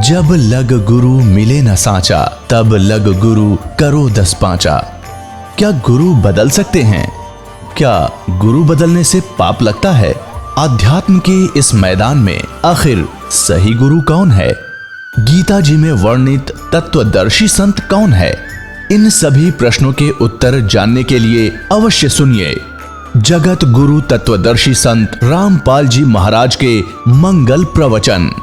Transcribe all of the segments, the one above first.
जब लग गुरु मिले न सांचा, तब लग गुरु करो 10 पांचा। क्या गुरु बदल सकते हैं? क्या गुरु बदलने से पाप लगता है? आध्यात्म के इस मैदान में आखिर सही गुरु कौन है? गीता जी में वर्णित तत्वदर्शी संत कौन है? इन सभी प्रश्नों के उत्तर जानने के लिए अवश्य सुनिए जगत गुरु तत्वदर्शी संत रामपाल जी महाराज के मंगल प्रवचन।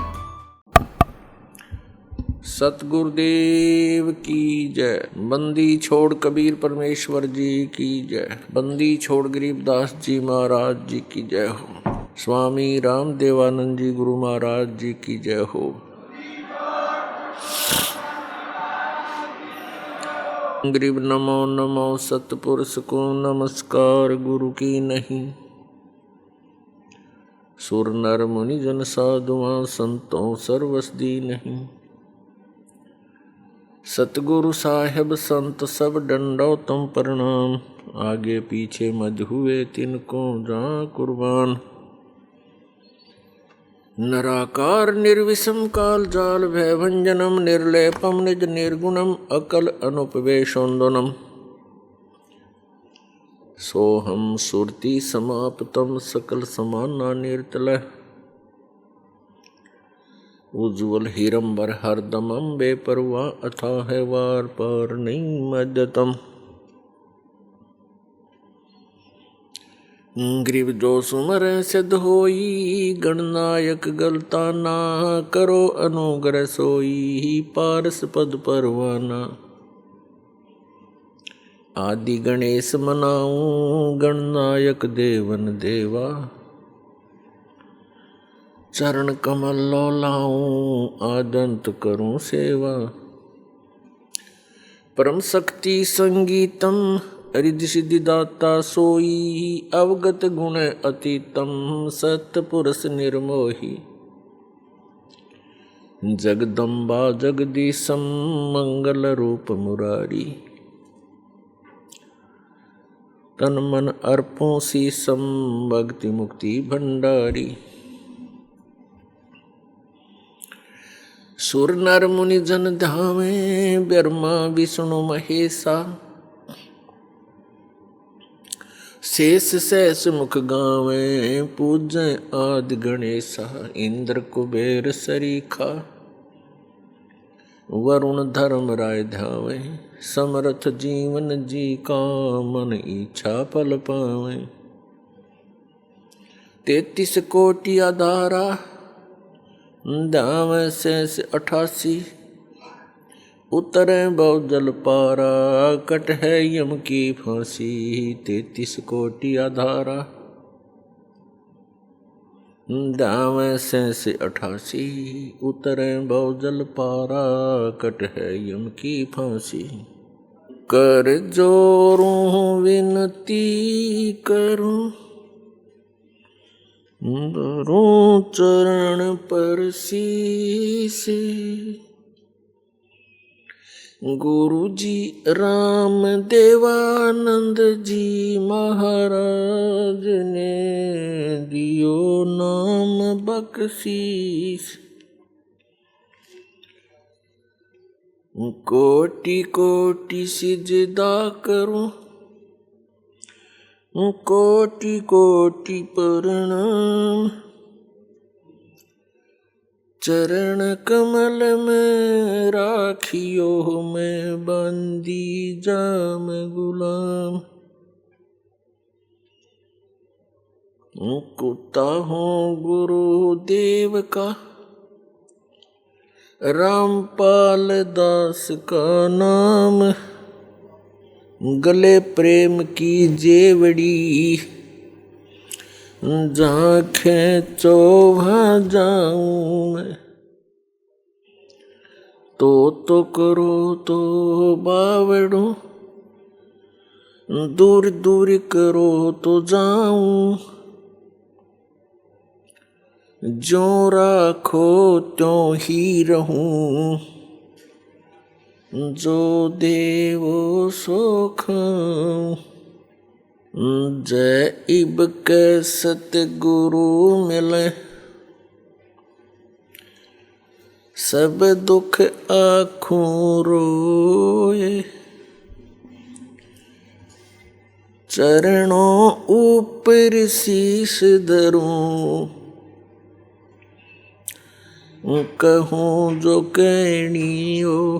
सतगुरुदेव की जय। बंदी छोड़ कबीर परमेश्वर जी की जय। बंदी छोड़ गरीबदास जी महाराज जी की जय हो। स्वामी रामदेवानंद जी गुरु महाराज जी की जय हो। गरीब नमो नमो सतपुरुष को नमस्कार गुरु की नहीं। सुर नर मुनि जन साधुआं संतों सर्वसदी नहीं। सतगुरु साहेब संत सब डंडो तुम प्रणाम। आगे पीछे मज हुए तिनको जहाँ कुर्बान। नराकार निर्विषम काल जाल भयभंजनम निर्लेपम निज निर्गुणम अकल अनुपवेशोन्दनम। सोहम सुरति समाप्तम सकल समाना निर्तल। उज्ज्वल हिरंबर हरदमम बेपरवाह अथाह वार पार नहीं मध्यतम। ग्रीव जो सुमर सिद्ध होई गणनायक गलता ना करो अनुग्रह सोई पारस पद परवाना। आदि गणेश मनाऊं गणनायक देवन देवा। चरण कमल लो लाऊं आदंत करूं सेवा। परम शक्ति संगीतम रिद्धि सिद्धि दाता सोई अवगत गुण अतीतम सत्पुरुष निर्मोही। जगदम्बा जगदीशम मंगल रूप मुरारी। तन मन अर्पों शीसम भक्ति मुक्ति भंडारी। सुर नर मुनि जन धामे ब्रह्मा विष्णु महेशा। शेष सहस मुख गावे पूजय आदि गणेशा। इंद्र कुबेर सरीखा वरुण धर्म राय ध्यावे। समर्थ जीवन जी का मन इच्छा फल पावे। 33 कोटि आधारा दाम शेष 88। उतरे बहु जल पारा कट है यम की फांसी। 33 कोटि आधारा दाम शेष 88। उतरे बहु जल पारा कट है यम की फांसी। कर जोरूं विनती करूं धरूं चरण पर शीस। गुरु जी राम देवानंद जी महाराज ने दियो नाम बख्शीस। कोटि कोटि सिजदा करूं कोटि कोटि प्रणाम। चरण कमल में राखियो मैं बंदी जाम गुलाम। कुत्ता हूँ गुरुदेव का रामपाल दास का नाम। गले प्रेम की जेवड़ी जहाँ खेचो वहाँ जाऊं मैं। तो करो तो बावड़ो दूर दूर करो तो जाऊं। जो राखो त्यों ही रहूं जो देवो सो खाऊं। जय इब के सतगुरु मिले सब दुख आँखों रोए, चरणों ऊपर शीश धरूं, कहूँ जो कहनी हो।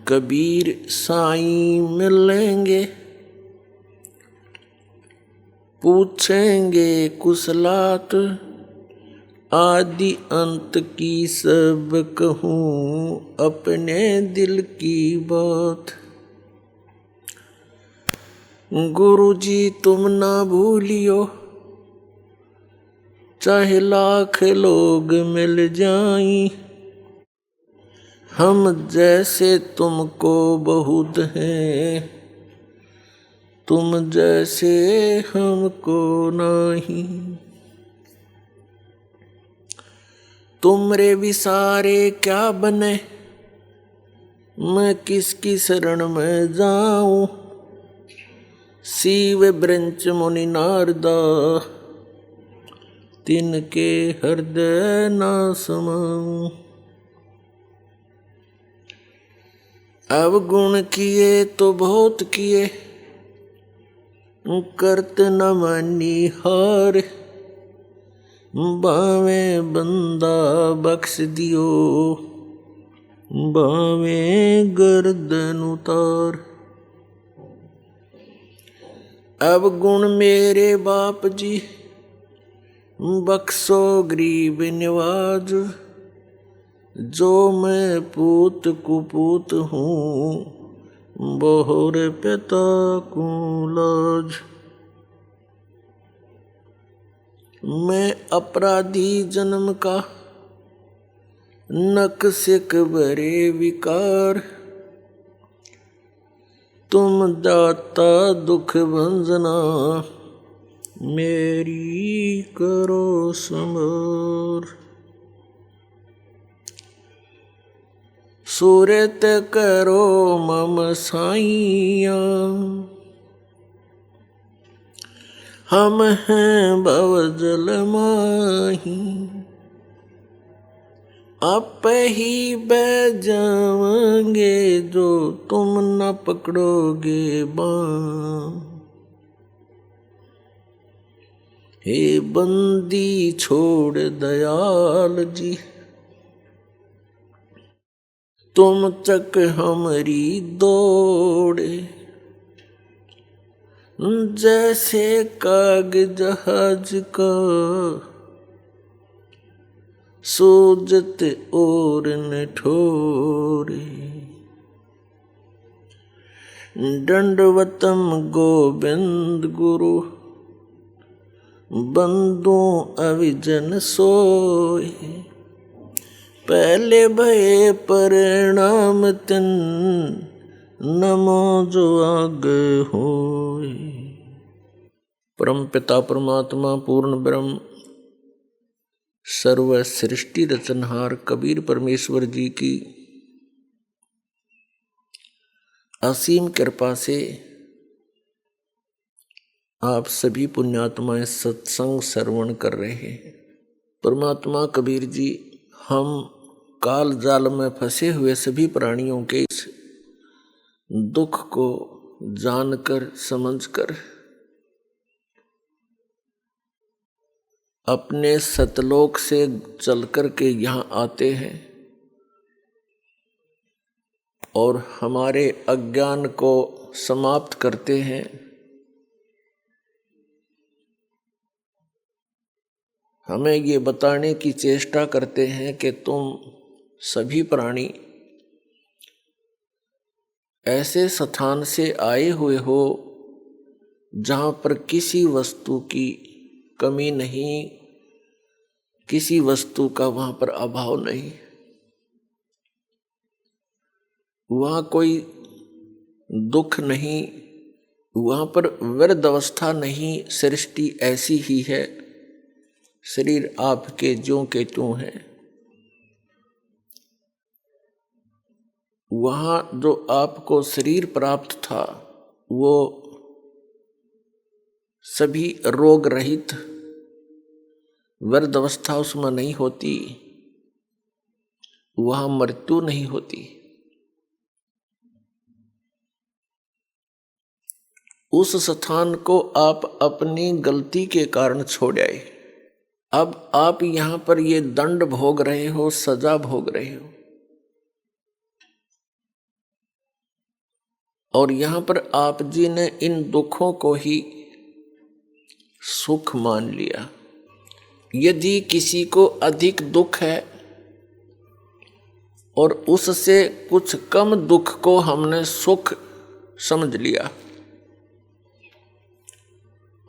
कबीर साईं मिलेंगे, पूछेंगे कुशलात, आदि अंत की सब कहूँ अपने दिल की बात। गुरु जी तुम ना भूलियो, चाहे लाख लोग मिल जाएं, हम जैसे तुमको बहुत हैं, तुम जैसे हमको नहीं। तुमरे विसारे क्या बने, मैं किसकी शरण में जाऊं। शिव ब्रंच मुनि नारदा, तिनके हृदय ना समाऊं। अवगुण किए तो बहुत किए, करत न मानी हार। बावे बंदा बख्श दियो, बावे गर्दन उतार। अब गुण मेरे बाप जी, बख्शो गरीब निवाज। जो मैं पूत कुपूत हूँ, बहुर पिता को लाज। मैं अपराधी जन्म का, नक सिक भरे विकार। तुम दाता दुख भंजना, मेरी करो संभार। सूरत करो मम साइया, हम हैं भवजल माही। आप ही बह जाएंगे, जो तुम न पकड़ोगे बाँ। हे बंदी छोड़ दयाल जी, तुम तक हमारी दौड़े। जैसे काग जहाज का, सोजत और निठोरे। दंडवतम गोविंद गुरु, बंदो अविजन सोए। पहले भये परिणाम तिन, नमो जो आगे होए। परम पिता परमात्मा पूर्ण ब्रह्म, सर्व सृष्टि रचनहार कबीर परमेश्वर जी की असीम कृपा से आप सभी पुण्यात्माएं सत्संग श्रवण कर रहे हैं। परमात्मा कबीर जी हम काल जाल में फंसे हुए सभी प्राणियों के इस दुख को जानकर समझकर अपने सतलोक से चल कर के यहाँ आते हैं और हमारे अज्ञान को समाप्त करते हैं। हमें ये बताने की चेष्टा करते हैं कि तुम सभी प्राणी ऐसे स्थान से आए हुए हो जहाँ पर किसी वस्तु की कमी नहीं, किसी वस्तु का वहाँ पर अभाव नहीं। वहाँ कोई दुख नहीं, वहाँ पर व्यर्थ अवस्था नहीं। सृष्टि ऐसी ही है, शरीर आपके ज्यों के त्यों हैं। वहाँ जो आपको शरीर प्राप्त था वो सभी रोग रहित, वृद्ध अवस्था उसमें नहीं होती, वहां मृत्यु नहीं होती। उस स्थान को आप अपनी गलती के कारण छोड़ आए। अब आप यहां पर ये दंड भोग रहे हो, सजा भोग रहे हो, और यहां पर आप जी ने इन दुखों को ही सुख मान लिया। यदि किसी को अधिक दुख है और उससे कुछ कम दुख को हमने सुख समझ लिया,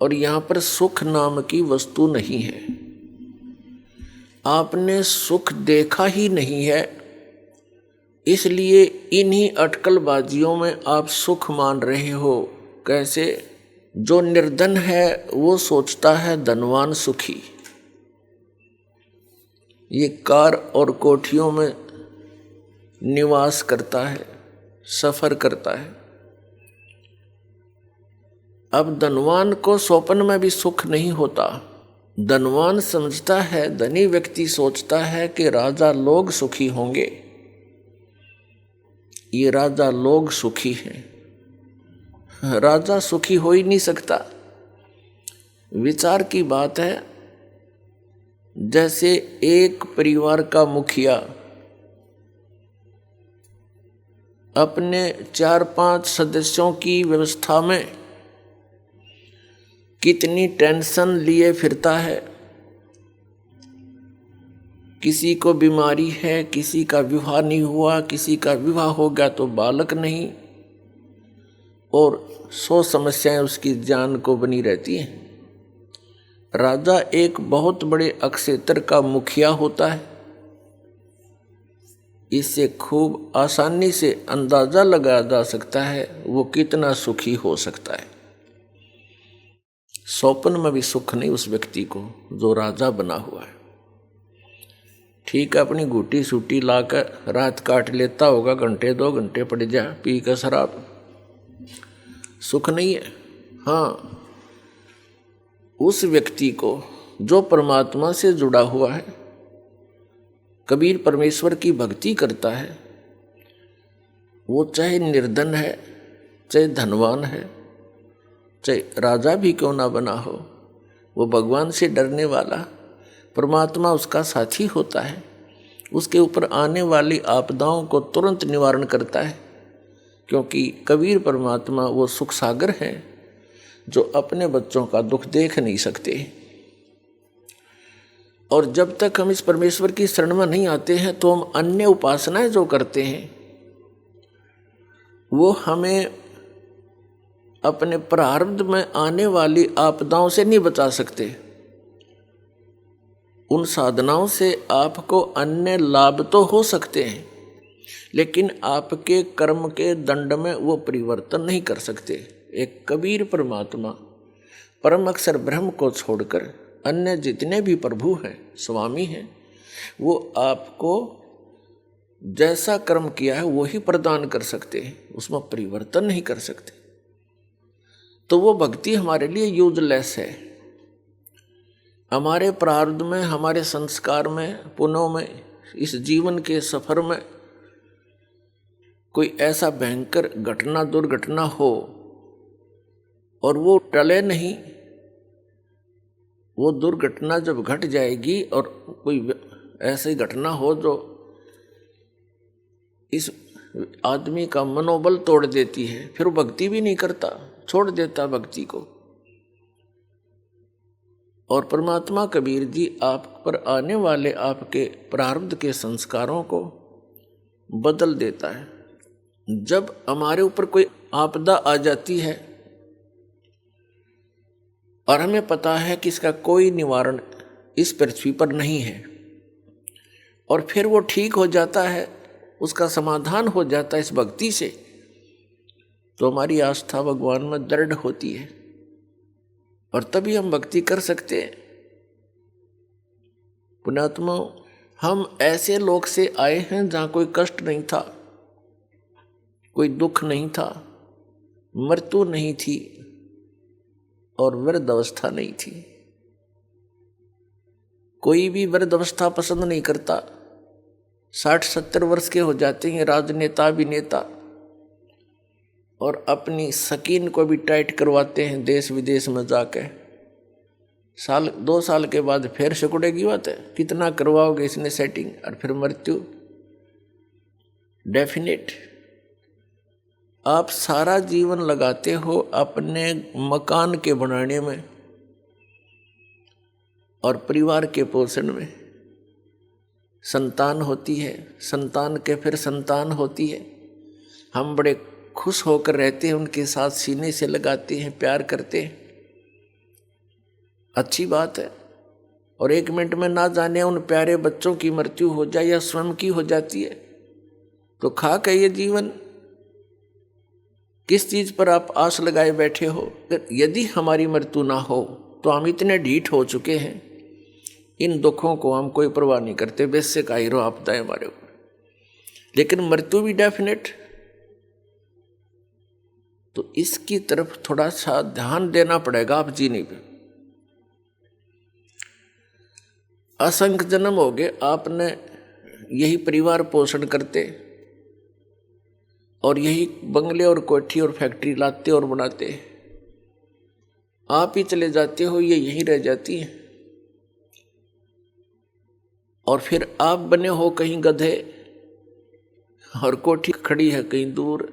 और यहां पर सुख नाम की वस्तु नहीं है, आपने सुख देखा ही नहीं है, इसलिए इन्हीं अटकलबाजियों में आप सुख मान रहे हो। कैसे? जो निर्धन है वो सोचता है धनवान सुखी, ये कार और कोठियों में निवास करता है, सफर करता है। अब धनवान को स्वप्न में भी सुख नहीं होता। धनवान समझता है, धनी व्यक्ति सोचता है कि राजा लोग सुखी होंगे, ये राजा लोग सुखी हैं। राजा सुखी हो ही नहीं सकता। विचार की बात है, जैसे एक परिवार का मुखिया अपने 4-5 सदस्यों की व्यवस्था में कितनी टेंशन लिए फिरता है। किसी को बीमारी है, किसी का विवाह नहीं हुआ, किसी का विवाह हो गया तो बालक नहीं, और 100 समस्याएं उसकी जान को बनी रहती हैं। राजा एक बहुत बड़े अक्षेत्र का मुखिया होता है। इससे खूब आसानी से अंदाजा लगाया जा सकता है वो कितना सुखी हो सकता है। स्वप्न में भी सुख नहीं उस व्यक्ति को जो राजा बना हुआ है। ठीक है, अपनी घूटी सूटी लाकर रात काट लेता होगा, घंटे 2 घंटे पड़ जा पी कर शराब, सुख नहीं है। हाँ, उस व्यक्ति को जो परमात्मा से जुड़ा हुआ है, कबीर परमेश्वर की भक्ति करता है, वो चाहे निर्धन है, चाहे धनवान है, चाहे राजा भी क्यों ना बना हो, वो भगवान से डरने वाला, परमात्मा उसका साथी होता है। उसके ऊपर आने वाली आपदाओं को तुरंत निवारण करता है, क्योंकि कबीर परमात्मा वो सुख सागर हैं जो अपने बच्चों का दुख देख नहीं सकते। और जब तक हम इस परमेश्वर की शरण में नहीं आते हैं तो हम अन्य उपासनाएं जो करते हैं वो हमें अपने प्रारब्ध में आने वाली आपदाओं से नहीं बचा सकते। उन साधनाओं से आपको अन्य लाभ तो हो सकते हैं, लेकिन आपके कर्म के दंड में वो परिवर्तन नहीं कर सकते। एक कबीर परमात्मा परम अक्षर ब्रह्म को छोड़कर अन्य जितने भी प्रभु हैं, स्वामी हैं, वो आपको जैसा कर्म किया है वो ही प्रदान कर सकते हैं, उसमें परिवर्तन नहीं कर सकते। तो वो भक्ति हमारे लिए यूजलेस है। हमारे प्रारब्ध में, हमारे संस्कार में, पुण्यों में, इस जीवन के सफर में कोई ऐसा भयंकर घटना, दुर्घटना हो और वो टले नहीं, वो दुर्घटना जब घट जाएगी और कोई ऐसी घटना हो जो इस आदमी का मनोबल तोड़ देती है, फिर वो भक्ति भी नहीं करता, छोड़ देता भक्ति को। और परमात्मा कबीर जी आप पर आने वाले आपके प्रारब्ध के संस्कारों को बदल देता है। जब हमारे ऊपर कोई आपदा आ जाती है और हमें पता है कि इसका कोई निवारण इस पृथ्वी पर नहीं है, और फिर वो ठीक हो जाता है, उसका समाधान हो जाता है इस भक्ति से, तो हमारी आस्था भगवान में दृढ़ होती है और तभी हम भक्ति कर सकते हैं। पुण्यात्मा, हम ऐसे लोक से आए हैं जहाँ कोई कष्ट नहीं था, कोई दुख नहीं था, मृत्यु नहीं थी और वृद्ध अवस्था नहीं थी। कोई भी वृद्धावस्था पसंद नहीं करता। 60-70 वर्ष के हो जाते हैं राजनेता अभिनेता, और अपनी स्किन को भी टाइट करवाते हैं देश विदेश में जाके। 1-2 साल के बाद फिर सिकुड़ेगी बात है। कितना करवाओगे इसने सेटिंग, और फिर मृत्यु डेफिनेट। आप सारा जीवन लगाते हो अपने मकान के बनाने में और परिवार के पोषण में। संतान होती है, संतान के फिर संतान होती है। हम बड़े खुश होकर रहते हैं, उनके साथ सीने से लगाते हैं, प्यार करते हैं, अच्छी बात है। और 1 मिनट में ना जाने उन प्यारे बच्चों की मृत्यु हो जाए या स्वयं की हो जाती है, तो खाक है ये जीवन। किस चीज पर आप आस लगाए बैठे हो? यदि हमारी मृत्यु ना हो तो हम इतने ढीठ हो चुके हैं, इन दुखों को हम कोई परवाह नहीं करते, बेशक आई रो आपदाएं हमारे ऊपर। लेकिन मृत्यु भी डेफिनेट, तो इसकी तरफ थोड़ा सा ध्यान देना पड़ेगा आप जीने पे। असंख्य जन्म हो गए आपने यही परिवार पोषण करते और यही बंगले और कोठी और फैक्ट्री लाते और बनाते, आप ही चले जाते हो, ये यहीं रह जाती है। और फिर आप बने हो कहीं गधे और कोठी खड़ी है कहीं दूर।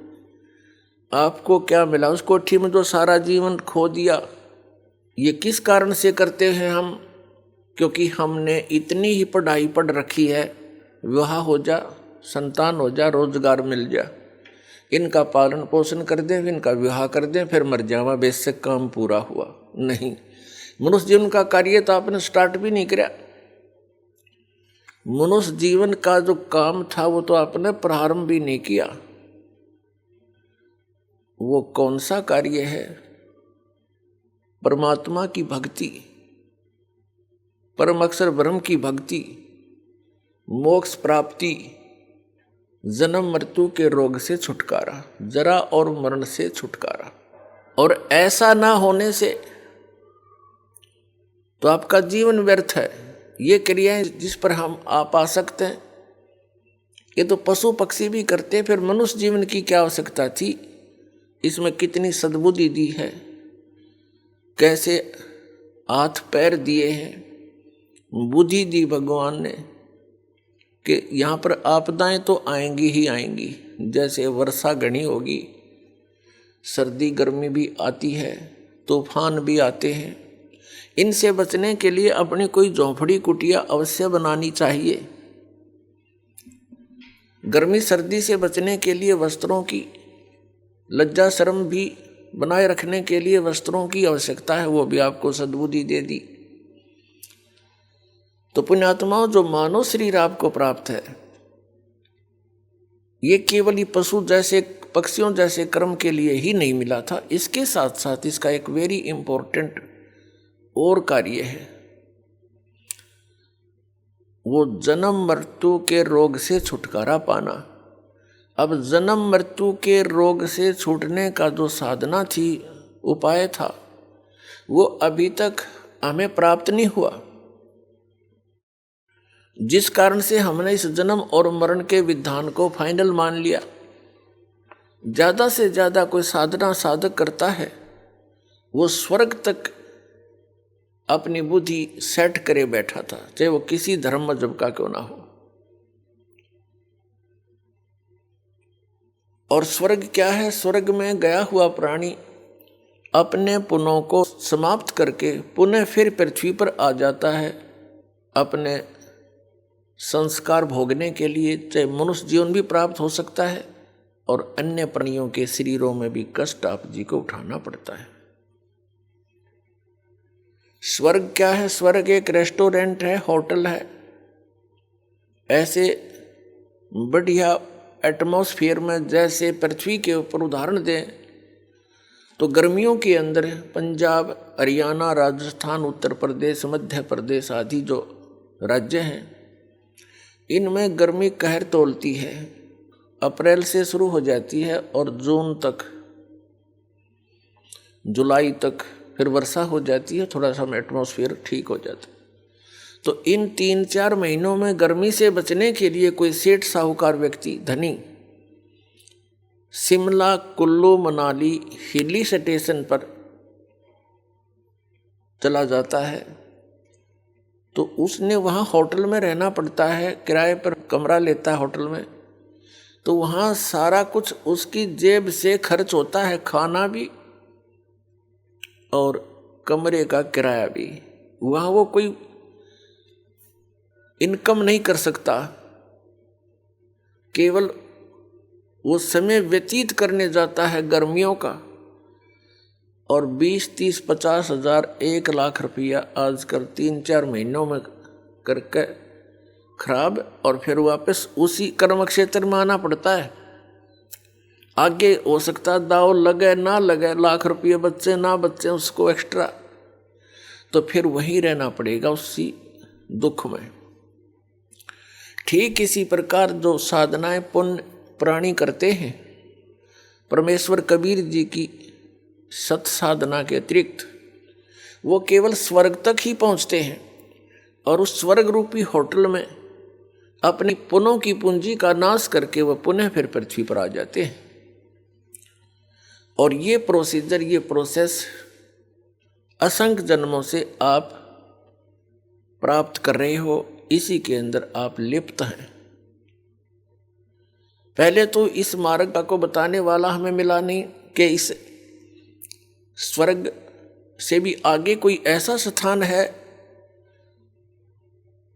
आपको क्या मिला उस कोठी में जो सारा जीवन खो दिया? ये किस कारण से करते हैं हम? क्योंकि हमने इतनी ही पढ़ाई पढ़ रखी है, विवाह हो जा, संतान हो जा, रोजगार मिल जा, इनका पालन पोषण कर दें, इनका विवाह कर दें, फिर मर जावा, बेशक काम पूरा हुआ। नहीं, मनुष्य जीवन का कार्य तो आपने स्टार्ट भी नहीं किया। मनुष्य जीवन का जो काम था वो तो आपने प्रारंभ भी नहीं किया। वो कौन सा कार्य है? परमात्मा की भक्ति, परम अक्षर ब्रह्म की भक्ति, मोक्ष प्राप्ति, जन्म मृत्यु के रोग से छुटकारा, जरा और मरण से छुटकारा। और ऐसा ना होने से तो आपका जीवन व्यर्थ है। ये क्रियाएं जिस पर हम आप आ सकते हैं, ये तो पशु पक्षी भी करते हैं। फिर मनुष्य जीवन की क्या आवश्यकता थी? इसमें कितनी सद्बुद्धि दी है, कैसे हाथ पैर दिए हैं, बुद्धि दी भगवान ने कि यहाँ पर आपदाएं तो आएंगी ही आएंगी। जैसे वर्षा घनी होगी, सर्दी गर्मी भी आती है, तूफान भी आते हैं। इनसे बचने के लिए अपनी कोई झोंपड़ी कुटिया अवश्य बनानी चाहिए। गर्मी सर्दी से बचने के लिए वस्त्रों की, लज्जा शर्म भी बनाए रखने के लिए वस्त्रों की आवश्यकता है, वो भी आपको सद्बुद्धि दे दी। तो पुण्यात्माओं, जो मानव शरीर आपको प्राप्त है, ये केवल ही पशु जैसे पक्षियों जैसे कर्म के लिए ही नहीं मिला था। इसके साथ साथ इसका एक वेरी इंपॉर्टेंट और कार्य है, वो जन्म मृत्यु के रोग से छुटकारा पाना। अब जन्म मृत्यु के रोग से छूटने का जो साधना थी, उपाय था, वो अभी तक हमें प्राप्त नहीं हुआ, जिस कारण से हमने इस जन्म और मरण के विधान को फाइनल मान लिया। ज्यादा से ज्यादा कोई साधना साधक करता है, वो स्वर्ग तक अपनी बुद्धि सेट करे बैठा था, चाहे वो किसी धर्म मजहब का क्यों ना हो। और स्वर्ग क्या है? स्वर्ग में गया हुआ प्राणी अपने पुण्यों को समाप्त करके पुनः फिर पृथ्वी पर आ जाता है अपने संस्कार भोगने के लिए। चाहे मनुष्य जीवन भी प्राप्त हो सकता है और अन्य प्राणियों के शरीरों में भी कष्ट आप जी को उठाना पड़ता है। स्वर्ग क्या है? स्वर्ग एक रेस्टोरेंट है, होटल है। ऐसे बढ़िया एटमॉस्फेयर में जैसे पृथ्वी के ऊपर उदाहरण दें तो गर्मियों के अंदर पंजाब, हरियाणा, राजस्थान, उत्तर प्रदेश, मध्य प्रदेश आदि जो राज्य हैं, इनमें गर्मी कहर तोलती है। अप्रैल से शुरू हो जाती है और जून तक, जुलाई तक फिर वर्षा हो जाती है, थोड़ा सा एटमॉस्फेयर ठीक हो जाता है। तो इन 3-4 महीनों में गर्मी से बचने के लिए कोई सेठ साहूकार व्यक्ति धनी शिमला कुल्लू मनाली हिली स्टेशन पर चला जाता है, तो उसने वहाँ होटल में रहना पड़ता है, किराए पर कमरा लेता है होटल में। तो वहाँ सारा कुछ उसकी जेब से खर्च होता है, खाना भी और कमरे का किराया भी। वहाँ वो कोई इनकम नहीं कर सकता, केवल वो समय व्यतीत करने जाता है गर्मियों का। और 20-30-50 हज़ार 1 लाख रुपया आजकल 3-4 महीनों में करके खराब, और फिर वापस उसी कर्म क्षेत्र में आना पड़ता है। आगे हो सकता दाव लगे ना लगे, लाख रुपये बच्चे ना बच्चे उसको एक्स्ट्रा, तो फिर वहीं रहना पड़ेगा उसी दुख में। ठीक इसी प्रकार जो साधनाएं पुण्य प्राणी करते हैं, परमेश्वर कबीर जी की सत साधना के अतिरिक्त वो केवल स्वर्ग तक ही पहुंचते हैं, और उस स्वर्ग रूपी होटल में अपनी पुण्यों की पूंजी का नाश करके वह पुनः फिर पृथ्वी पर आ जाते हैं। और ये प्रोसीजर, ये प्रोसेस असंख्य जन्मों से आप प्राप्त कर रहे हो, इसी के अंदर आप लिप्त हैं। पहले तो इस मार्ग को बताने वाला हमें मिला नहीं कि इस स्वर्ग से भी आगे कोई ऐसा स्थान है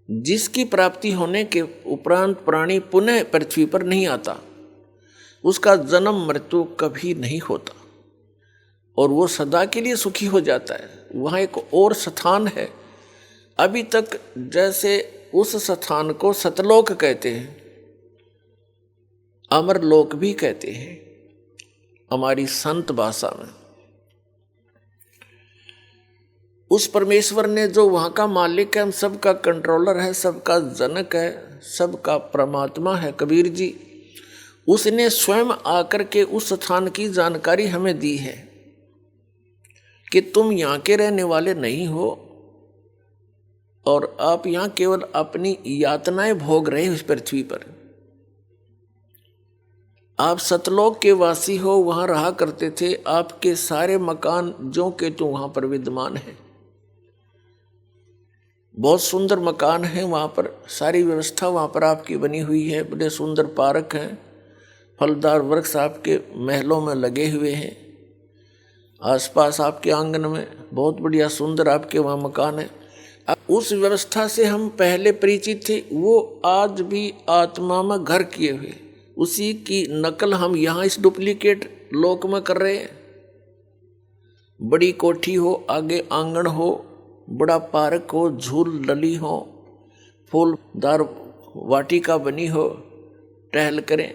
जिसकी प्राप्ति होने के उपरांत प्राणी पुनः पृथ्वी पर नहीं आता, उसका जन्म मृत्यु कभी नहीं होता और वो सदा के लिए सुखी हो जाता है। वहाँ एक और स्थान है अभी तक, जैसे उस स्थान को सतलोक कहते हैं, अमरलोक भी कहते हैं हमारी संत भाषा में। उस परमेश्वर ने जो वहाँ का मालिक है, हम सबका कंट्रोलर है, सबका जनक है, सबका परमात्मा है कबीर जी, उसने स्वयं आकर के उस स्थान की जानकारी हमें दी है कि तुम यहाँ के रहने वाले नहीं हो और आप यहाँ केवल अपनी यातनाएं भोग रहे हो इस पृथ्वी पर। आप सतलोक के वासी हो, वहाँ रहा करते थे, आपके सारे मकान जो के तो वहाँ पर विद्यमान है, बहुत सुंदर मकान है, वहाँ पर सारी व्यवस्था वहाँ पर आपकी बनी हुई है, बड़े सुंदर पार्क हैं, फलदार वृक्ष आपके महलों में लगे हुए हैं, आसपास आपके आंगन में बहुत बढ़िया सुंदर आपके वहाँ मकान है। उस व्यवस्था से हम पहले परिचित थे, वो आज भी आत्मा में घर किए हुए, उसी की नकल हम यहाँ इस डुप्लीकेट लोक में कर रहे हैं। बड़ी कोठी हो, आगे आंगन हो, बड़ा पार्क हो, झूल लली हो, फूलदार वाटिका बनी हो, टहल करें।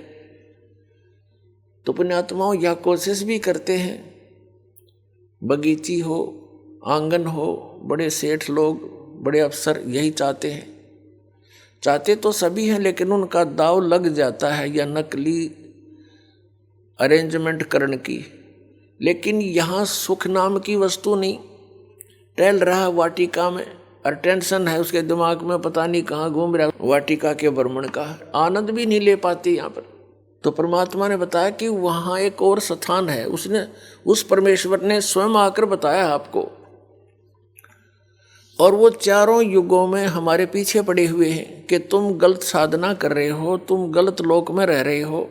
तो पुण्यात्माओं यह कोशिश भी करते हैं, बगीची हो, आंगन हो, बड़े सेठ लोग, बड़े अफसर यही चाहते हैं। चाहते तो सभी हैं, लेकिन उनका दाव लग जाता है या नकली अरेंजमेंट करने की। लेकिन यहाँ सुख नाम की वस्तु नहीं, टहल रहा वाटिका में और टेंशन है उसके दिमाग में, पता नहीं कहाँ घूम रहा, वाटिका के भ्रमण का आनंद भी नहीं ले पाती यहाँ पर। तो परमात्मा ने बताया कि वहाँ एक और स्थान है, उसने उस परमेश्वर ने स्वयं आकर बताया आपको, और वो चारों युगों में हमारे पीछे पड़े हुए हैं कि तुम गलत साधना कर रहे हो, तुम गलत लोक में रह रहे हो,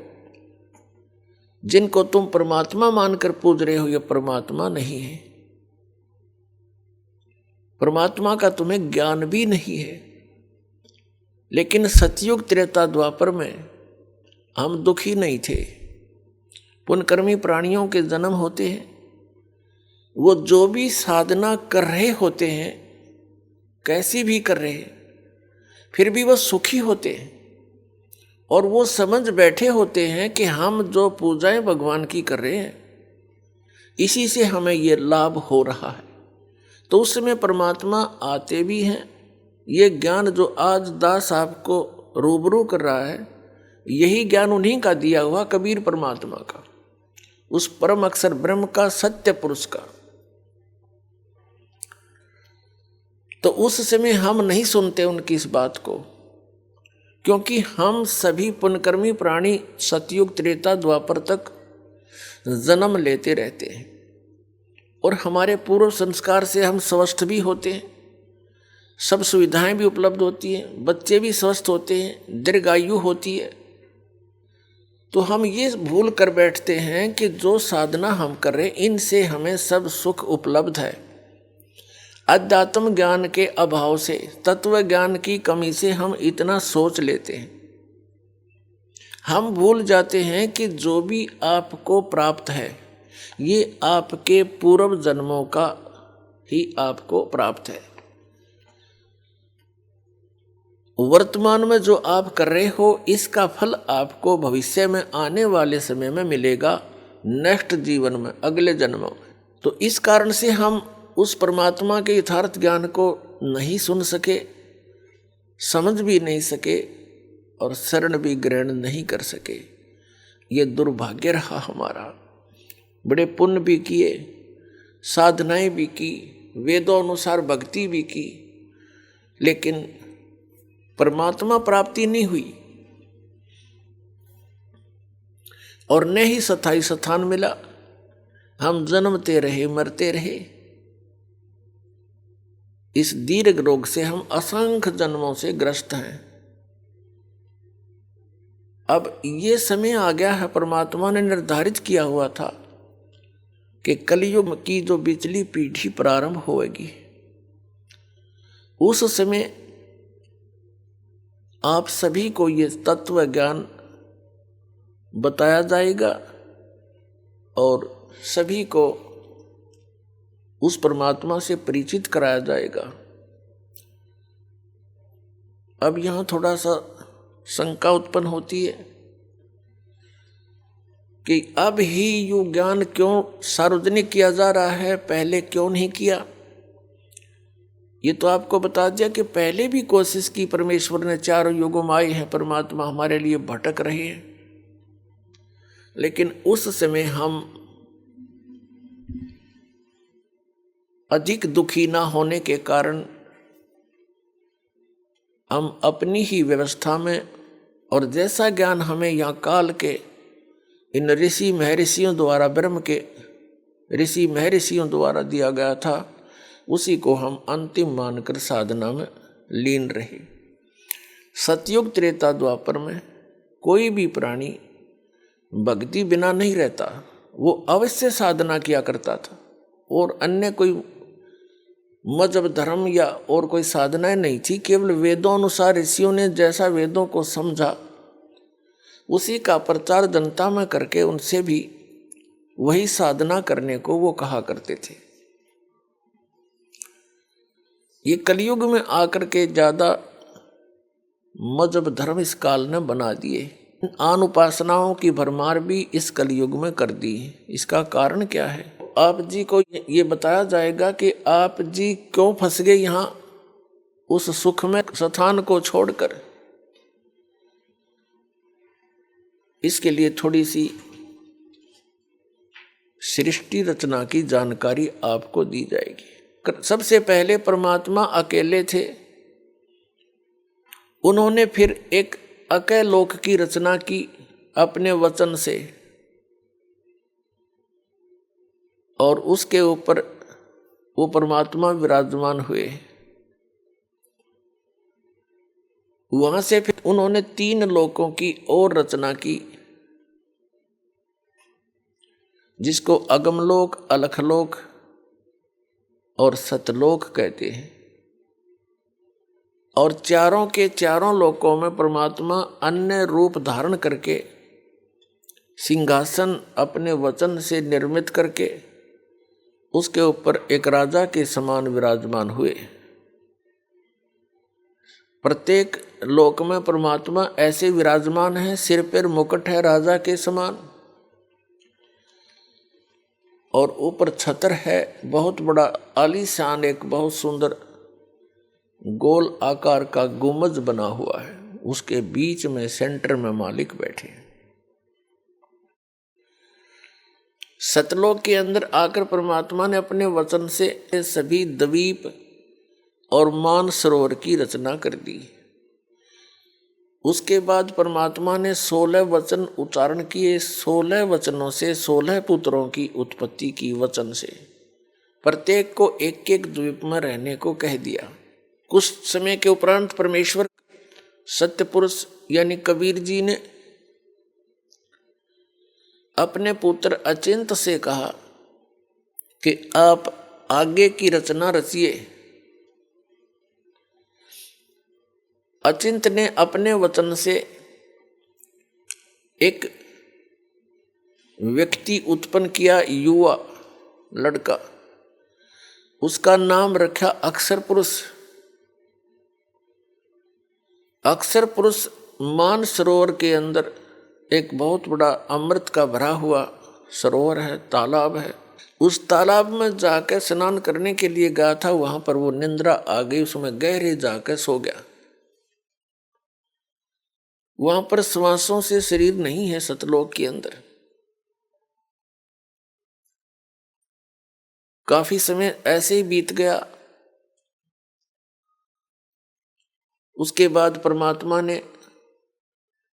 जिनको तुम परमात्मा मानकर पूज रहे हो ये परमात्मा नहीं है, परमात्मा का तुम्हें ज्ञान भी नहीं है। लेकिन सतयुग त्रेता द्वापर में हम दुखी नहीं थे। पुण्यकर्मी प्राणियों के जन्म होते हैं, वो जो भी साधना कर रहे होते हैं, कैसी भी कर रहे हैं, फिर भी वो सुखी होते हैं और वो समझ बैठे होते हैं कि हम जो पूजाएं भगवान की कर रहे हैं इसी से हमें ये लाभ हो रहा है। तो उस समय परमात्मा आते भी हैं। ये ज्ञान जो आज दास आपको रूबरू कर रहा है, यही ज्ञान उन्हीं का दिया हुआ, कबीर परमात्मा का, उस परम अक्षर ब्रह्म का, सत्य पुरुष का। तो उस समय हम नहीं सुनते उनकी इस बात को, क्योंकि हम सभी पुण्यकर्मी प्राणी सतयुग त्रेता द्वापर तक जन्म लेते रहते हैं और हमारे पूर्व संस्कार से हम स्वस्थ भी होते हैं, सब सुविधाएं भी उपलब्ध होती हैं, बच्चे भी स्वस्थ होते हैं, दीर्घायु होती है। तो हम ये भूल कर बैठते हैं कि जो साधना हम कर रहे हैं इनसे हमें सब सुख उपलब्ध है। अध्यात्म ज्ञान के अभाव से, तत्व ज्ञान की कमी से हम इतना सोच लेते हैं। हम भूल जाते हैं कि जो भी आपको प्राप्त है ये आपके पूर्व जन्मों का ही आपको प्राप्त है। वर्तमान में जो आप कर रहे हो इसका फल आपको भविष्य में आने वाले समय में मिलेगा, नेक्स्ट जीवन में, अगले जन्मों में। तो इस कारण से हम उस परमात्मा के यथार्थ ज्ञान को नहीं सुन सके, समझ भी नहीं सके और शरण भी ग्रहण नहीं कर सके। ये दुर्भाग्य रहा हमारा। बड़े पुण्य भी किए, साधनाएं भी की, वेदों अनुसार भक्ति भी की, लेकिन परमात्मा प्राप्ति नहीं हुई और न ही स्थायी स्थान मिला। हम जन्मते रहे, मरते रहे। इस दीर्घ रोग से हम असंख्य जन्मों से ग्रस्त हैं। अब ये समय आ गया है, परमात्मा ने निर्धारित किया हुआ था कि कलयुग की जो पिछली पीढ़ी प्रारंभ होगी उस समय आप सभी को ये तत्व ज्ञान बताया जाएगा और सभी को उस परमात्मा से परिचित कराया जाएगा। अब यहाँ थोड़ा सा शंका उत्पन्न होती है कि अब ही ये ज्ञान क्यों सार्वजनिक किया जा रहा है, पहले क्यों नहीं किया। ये तो आपको बता दिया कि पहले भी कोशिश की परमेश्वर ने, चारों युगों में आए हैं परमात्मा, हमारे लिए भटक रहे हैं, लेकिन उस समय हम अधिक दुखी ना होने के कारण हम अपनी ही व्यवस्था में और जैसा ज्ञान हमें यहाँ काल के इन ऋषि महर्षियों द्वारा, ब्रह्म के ऋषि महर्षियों द्वारा दिया गया था, उसी को हम अंतिम मानकर साधना में लीन रहे। सतयुग त्रेता द्वापर में कोई भी प्राणी भक्ति बिना नहीं रहता, वो अवश्य साधना किया करता था और अन्य कोई मजहब धर्म या और कोई साधनाएं नहीं थी। केवल वेदों अनुसार ऋषियों ने जैसा वेदों को समझा उसी का प्रचार जनता में करके उनसे भी वही साधना करने को वो कहा करते थे। ये कलयुग में आकर के ज्यादा मजहब धर्म इस काल ने बना दिए, आन उपासनाओं की भरमार भी इस कलयुग में कर दी। इसका कारण क्या है? आप जी को ये बताया जाएगा कि आप जी क्यों फंस गए यहाँ उस सुख में स्थान को छोड़कर। इसके लिए थोड़ी सी सृष्टि रचना की जानकारी आपको दी जाएगी। सबसे पहले परमात्मा अकेले थे, उन्होंने फिर एक अकेले लोक की रचना की अपने वचन से और उसके ऊपर वो परमात्मा विराजमान हुए। वहां से फिर उन्होंने 3 लोकों की और रचना की, जिसको अगमलोक, अलखलोक और सतलोक कहते हैं। और चारों के चारों लोकों में परमात्मा अन्य रूप धारण करके सिंहासन अपने वचन से निर्मित करके उसके ऊपर एक राजा के समान विराजमान हुए। प्रत्येक लोक में परमात्मा ऐसे विराजमान है, सिर पर मुकुट है राजा के समान और ऊपर छतर है, बहुत बड़ा आलीशान एक बहुत सुंदर गोल आकार का गुंबज बना हुआ है, उसके बीच में सेंटर में मालिक बैठे हैं। सतलोक के अंदर आकर परमात्मा ने अपने वचन से सभी द्वीप और मान सरोवर की रचना कर दी। उसके बाद परमात्मा ने 16 वचन उच्चारण किए। 16 वचनों से 16 पुत्रों की उत्पत्ति की वचन से। प्रत्येक को एक एक द्वीप में रहने को कह दिया। कुछ समय के उपरांत परमेश्वर सत्य पुरुष यानी कबीर जी ने अपने पुत्र अचिंत से कहा कि आप आगे की रचना रचिए। अचिंत ने अपने वचन से एक व्यक्ति उत्पन्न किया, युवा लड़का। उसका नाम रखा अक्षर पुरुष। अक्षर पुरुष मान सरोवर के अंदर एक बहुत बड़ा अमृत का भरा हुआ सरोवर है, तालाब है। उस तालाब में जाकर स्नान करने के लिए गया था। वहां पर वो निंद्रा आ गई, उसमें गहरे जाकर सो गया। वहां पर श्वासों से शरीर नहीं है सतलोक के अंदर। काफी समय ऐसे ही बीत गया। उसके बाद परमात्मा ने,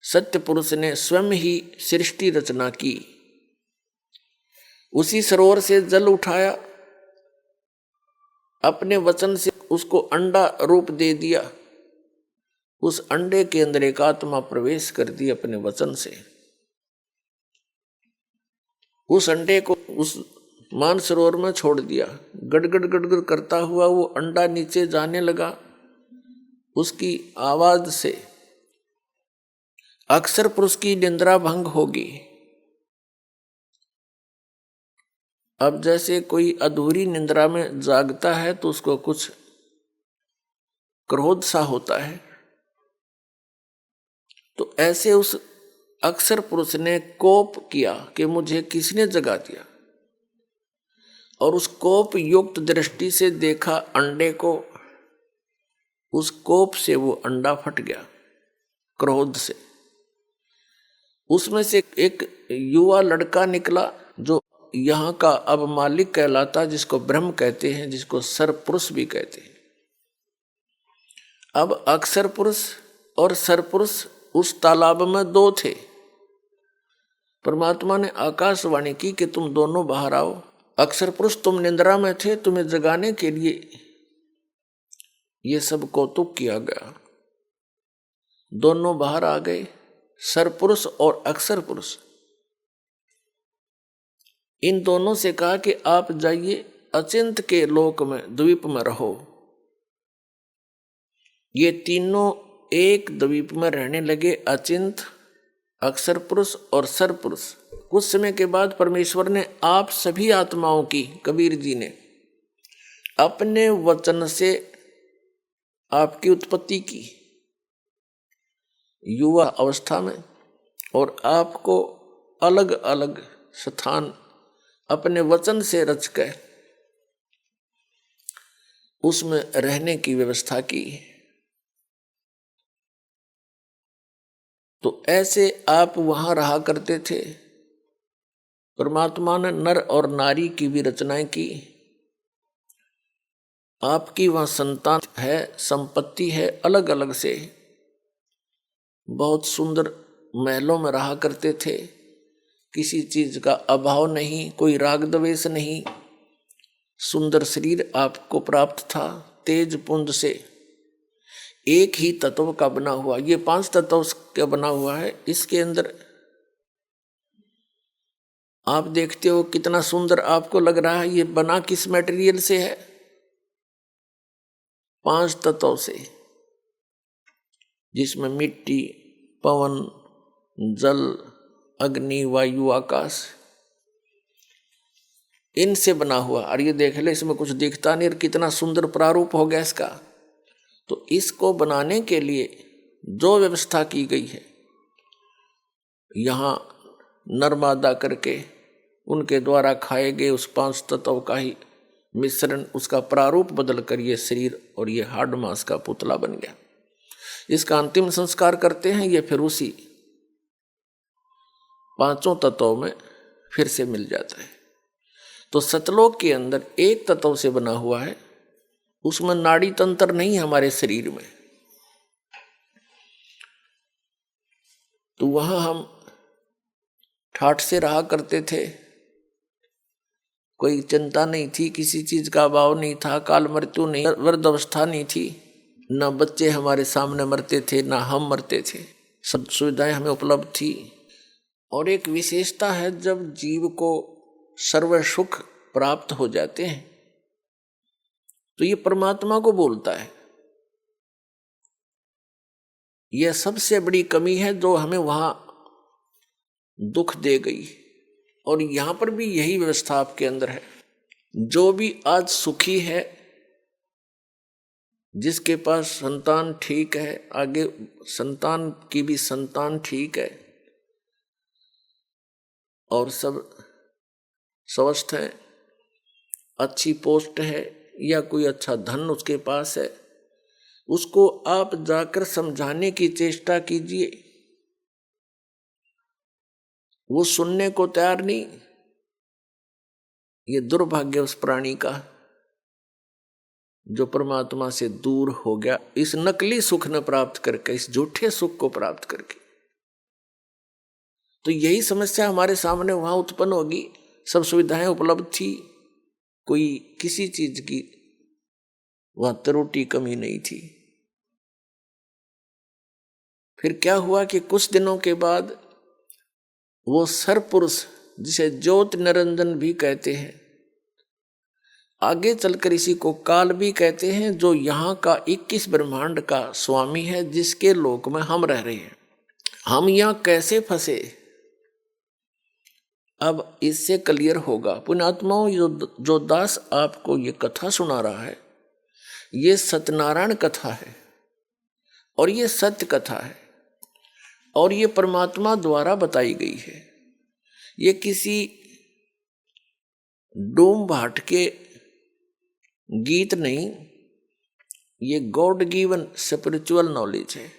सत्य पुरुष ने स्वयं ही सृष्टि रचना की। उसी सरोवर से जल उठाया, अपने वचन से उसको अंडा रूप दे दिया। उस अंडे के अंदर एक आत्मा प्रवेश कर दी अपने वचन से। उस अंडे को उस मानसरोवर में छोड़ दिया। गड़गड़ गड़गड़ करता हुआ वो अंडा नीचे जाने लगा। उसकी आवाज से अक्षर पुरुष की निंद्रा भंग होगी। अब जैसे कोई अधूरी निंद्रा में जागता है तो उसको कुछ क्रोध सा होता है, तो ऐसे उस अक्षर पुरुष ने कोप किया कि मुझे किसने जगा दिया, और उस कोप युक्त दृष्टि से देखा अंडे को। उस कोप से वो अंडा फट गया क्रोध से। उसमें से एक युवा लड़का निकला जो यहाँ का अब मालिक कहलाता, जिसको ब्रह्म कहते हैं, जिसको सरपुरुष भी कहते हैं। अब अक्षर पुरुष और सरपुरुष उस तालाब में दो थे। परमात्मा ने आकाशवाणी की कि तुम दोनों बाहर आओ। अक्षर पुरुष तुम निंद्रा में थे, तुम्हें जगाने के लिए ये सब कौतुक किया गया। दोनों बाहर आ गए, सरपुरुष और अक्षर पुरुष। इन दोनों से कहा कि आप जाइए अचिंत के लोक में, द्वीप में रहो। ये तीनों एक द्वीप में रहने लगे, अचिंत, अक्षर पुरुष और सरपुरुष। कुछ समय के बाद परमेश्वर ने आप सभी आत्माओं की, कबीर जी ने अपने वचन से आपकी उत्पत्ति की युवा अवस्था में, और आपको अलग अलग स्थान अपने वचन से रचकर उसमें रहने की व्यवस्था की। तो ऐसे आप वहां रहा करते थे। परमात्मा ने नर और नारी की भी रचनाएं की। आपकी वहां संतान है, संपत्ति है, अलग अलग से बहुत सुंदर महलों में रहा करते थे। किसी चीज का अभाव नहीं, कोई राग द्वेष नहीं। सुंदर शरीर आपको प्राप्त था, तेज पुंज से एक ही तत्व का बना हुआ। ये 5 तत्व का बना हुआ है। इसके अंदर आप देखते हो कितना सुंदर आपको लग रहा है। ये बना किस मटेरियल से है? 5 तत्व से, जिसमें मिट्टी, पवन, जल, अग्नि, वायु, आकाश, इनसे बना हुआ। और ये देख ले, इसमें कुछ दिखता नहीं, और कितना सुंदर प्रारूप हो गया इसका। तो इसको बनाने के लिए जो व्यवस्था की गई है, यहाँ नर्मदा करके उनके द्वारा खाए गए उस 5 तत्व का ही मिश्रण, उसका प्रारूप बदल कर ये शरीर और ये हाड़ मांस का पुतला बन गया। इसका अंतिम संस्कार करते हैं, ये फिर उसी 5 तत्वों में फिर से मिल जाता है। तो सतलोक के अंदर एक तत्व से बना हुआ है, उसमें नाड़ी तंत्र नहीं है हमारे शरीर में। तो वहां हम ठाठ से रहा करते थे, कोई चिंता नहीं थी, किसी चीज का अभाव नहीं था, काल मृत्यु नहीं, वृद्धावस्था नहीं थी, ना बच्चे हमारे सामने मरते थे ना हम मरते थे, सब सुविधाएं हमें उपलब्ध थी। और एक विशेषता है, जब जीव को सर्व सुख प्राप्त हो जाते हैं तो ये परमात्मा को बोलता है। यह सबसे बड़ी कमी है जो हमें वहां दुख दे गई। और यहां पर भी यही व्यवस्था आपके अंदर है। जो भी आज सुखी है, जिसके पास संतान ठीक है, आगे संतान की भी संतान ठीक है और सब स्वस्थ है, अच्छी पोस्ट है या कोई अच्छा धन उसके पास है, उसको आप जाकर समझाने की चेष्टा कीजिए, वो सुनने को तैयार नहीं। ये दुर्भाग्य उस प्राणी का जो परमात्मा से दूर हो गया, इस नकली सुख न प्राप्त करके, इस झूठे सुख को प्राप्त करके। तो यही समस्या हमारे सामने वहां उत्पन्न होगी। सब सुविधाएं उपलब्ध थी, कोई किसी चीज की वहां त्रुटि कमी नहीं थी। फिर क्या हुआ कि कुछ दिनों के बाद वो सरपुरुष, जिसे ज्योत निरंजन भी कहते हैं, आगे चलकर इसी को काल भी कहते हैं, जो यहाँ का 21 ब्रह्मांड का स्वामी है, जिसके लोक में हम रह रहे हैं। हम यहाँ कैसे फंसे, अब इससे क्लियर होगा। पुण्यात्माओं, जो दास आपको ये कथा सुना रहा है, ये सत्यनारायण कथा है और ये सत्य कथा है और ये परमात्मा द्वारा बताई गई है। ये किसी डोम भाट के गीत नहीं, ये गॉड गिवन स्पिरिचुअल नॉलेज है,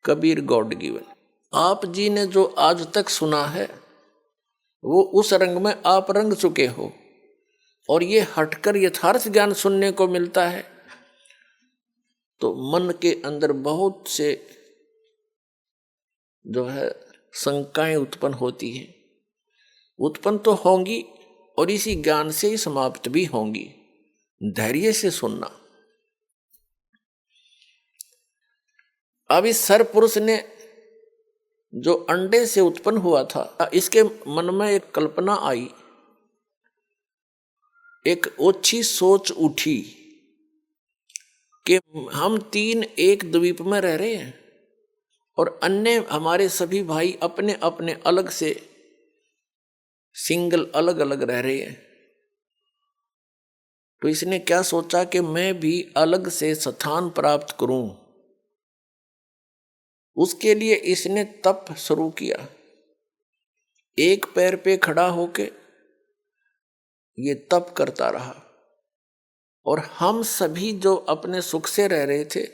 कबीर गॉड गिवन। आप जी ने जो आज तक सुना है वो उस रंग में आप रंग चुके हो, और ये हटकर यथार्थ ज्ञान सुनने को मिलता है तो मन के अंदर बहुत से जो है शंकाएं उत्पन्न होती हैं। उत्पन्न तो होंगी और इसी ज्ञान से ही समाप्त भी होंगी। धैर्य से सुनना। अब इस सरपुरुष ने जो अंडे से उत्पन्न हुआ था, इसके मन में एक कल्पना आई, एक ओछी सोच उठी कि हम 3 एक द्वीप में रह रहे हैं और अन्य हमारे सभी भाई अपने अपने अलग से सिंगल अलग अलग रह रहे हैं। तो इसने क्या सोचा कि मैं भी अलग से स्थान प्राप्त करूं। उसके लिए इसने तप शुरू किया। एक पैर पे खड़ा होके ये तप करता रहा और हम सभी जो अपने सुख से रह रहे थे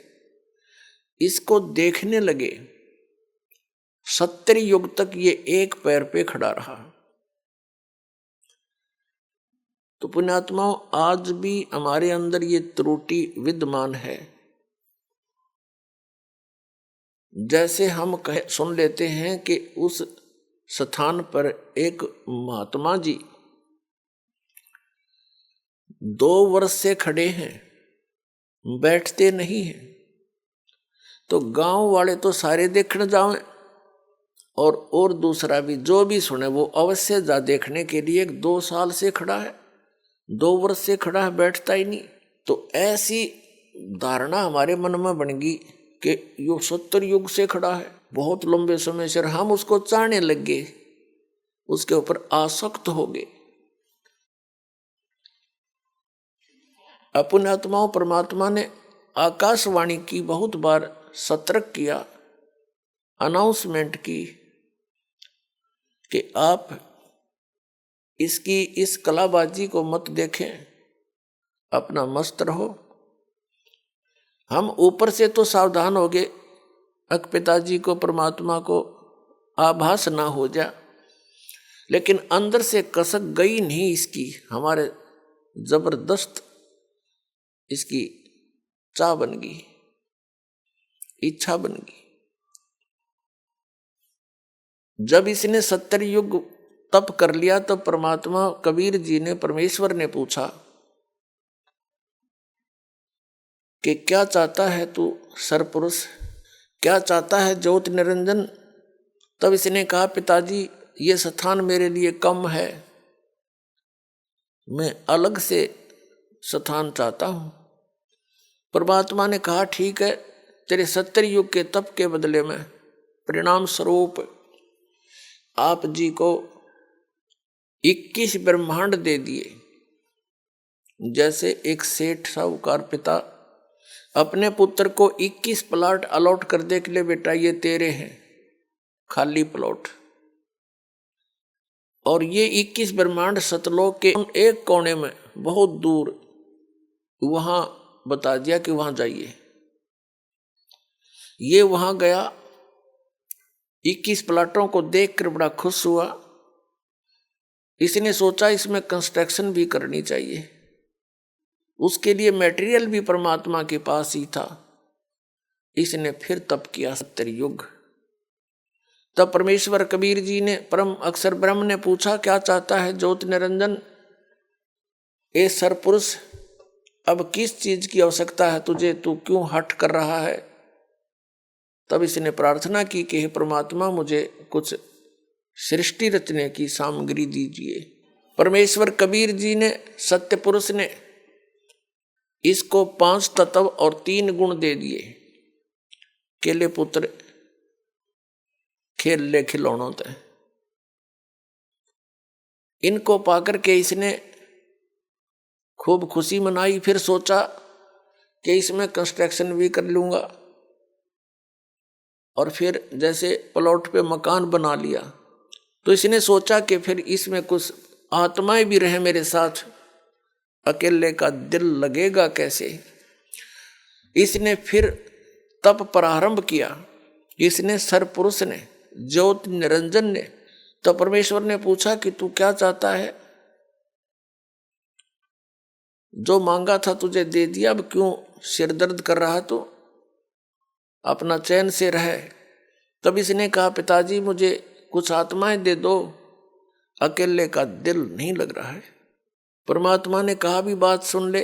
इसको देखने लगे। 70 युग तक ये एक पैर पे खड़ा रहा। तो पुण्यात्माओं, आज भी हमारे अंदर ये त्रुटि विद्यमान है। जैसे हम सुन लेते हैं कि उस स्थान पर एक महात्मा जी 2 वर्ष से खड़े हैं, बैठते नहीं हैं, तो गांव वाले तो सारे देखने जाएं और दूसरा भी जो भी सुने वो अवश्य जा देखने के लिए। 2 साल से खड़ा है, 2 वर्ष से खड़ा है, बैठता ही नहीं। तो ऐसी धारणा हमारे मन में बन गई कि यो 70 युग से खड़ा है, बहुत लंबे समय से। हम उसको चाहने लग गए, उसके ऊपर आसक्त हो गए। अपने आत्माओं, परमात्मा ने आकाशवाणी की, बहुत बार सतर्क किया, अनाउंसमेंट की कि आप इसकी इस कलाबाजी को मत देखें, अपना मस्त रहो। हम ऊपर से तो सावधान हो गए, अक पिताजी को, परमात्मा को आभास ना हो जा, लेकिन अंदर से कसक गई नहीं इसकी। हमारे जबरदस्त इसकी चाह बन गई, इच्छा बन गई। जब इसने 70 युग तप कर लिया तो परमात्मा कबीर जी ने, परमेश्वर ने पूछा कि क्या चाहता है तू सरपुरुष, क्या चाहता है ज्योति निरंजन। तब इसने कहा पिताजी ये स्थान मेरे लिए कम है, मैं अलग से स्थान चाहता हूं। परमात्मा ने कहा ठीक है, तेरे 70 युग के तप के बदले में परिणाम स्वरूप आप जी को 21 ब्रह्मांड दे दिए। जैसे एक सेठ साहूकार पिता अपने पुत्र को 21 प्लॉट अलॉट कर दे के लिए, बेटा ये तेरे हैं खाली प्लॉट, और ये 21 ब्रह्मांड सतलोक के एक कोने में बहुत दूर वहां बता दिया कि वहां जाइए। ये वहां गया, 21 प्लाटों को देखकर बड़ा खुश हुआ। इसने सोचा इसमें कंस्ट्रक्शन भी करनी चाहिए, उसके लिए मटेरियल भी परमात्मा के पास ही था। इसने फिर तप किया 70 युग। तब परमेश्वर कबीर जी ने, परम अक्षर ब्रह्म ने पूछा क्या चाहता है ज्योति निरंजन। ए सरपुरुष, अब किस चीज की आवश्यकता है तुझे, तू क्यों हठ कर रहा है। तब इसने प्रार्थना की कि हे परमात्मा मुझे कुछ सृष्टि रचने की सामग्री दीजिए। परमेश्वर कबीर जी ने, सत्य पुरुष ने इसको 5 तत्व और 3 गुण दे दिए। केले पुत्र खेल ले खिलौनों ते, इनको पाकर के इसने खूब खुशी मनाई। फिर सोचा कि इसमें कंस्ट्रक्शन भी कर लूंगा, और फिर जैसे प्लॉट पे मकान बना लिया तो इसने सोचा कि फिर इसमें कुछ आत्माएं भी रहे मेरे साथ, अकेले का दिल लगेगा कैसे। इसने फिर तप प्रारंभ किया। इसने सरपुरुष ने, ज्योति निरंजन ने। तो परमेश्वर ने पूछा कि तू क्या चाहता है। जो मांगा था तुझे दे दिया, अब क्यों सिर दर्द कर रहा तू, अपना चैन से रहे। तब इसने कहा पिताजी मुझे कुछ आत्माएं दे दो, अकेले का दिल नहीं लग रहा है। परमात्मा ने कहा भी बात सुन ले,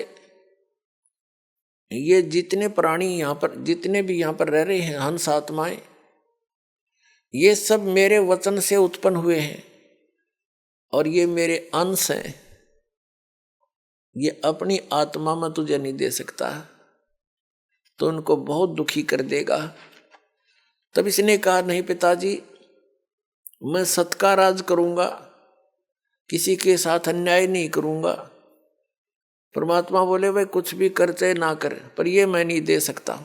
ये जितने प्राणी यहाँ पर, जितने भी यहाँ पर रह रहे हैं हंस आत्माएं, ये सब मेरे वचन से उत्पन्न हुए हैं और ये मेरे अंश हैं। ये अपनी आत्मा में तुझे नहीं दे सकता, तो उनको बहुत दुखी कर देगा। तब इसने कहा नहीं पिताजी, मैं सत्का राज करूंगा, किसी के साथ अन्याय नहीं करूंगा। परमात्मा बोले भाई कुछ भी कर चाहे ना कर, पर ये मैं नहीं दे सकता,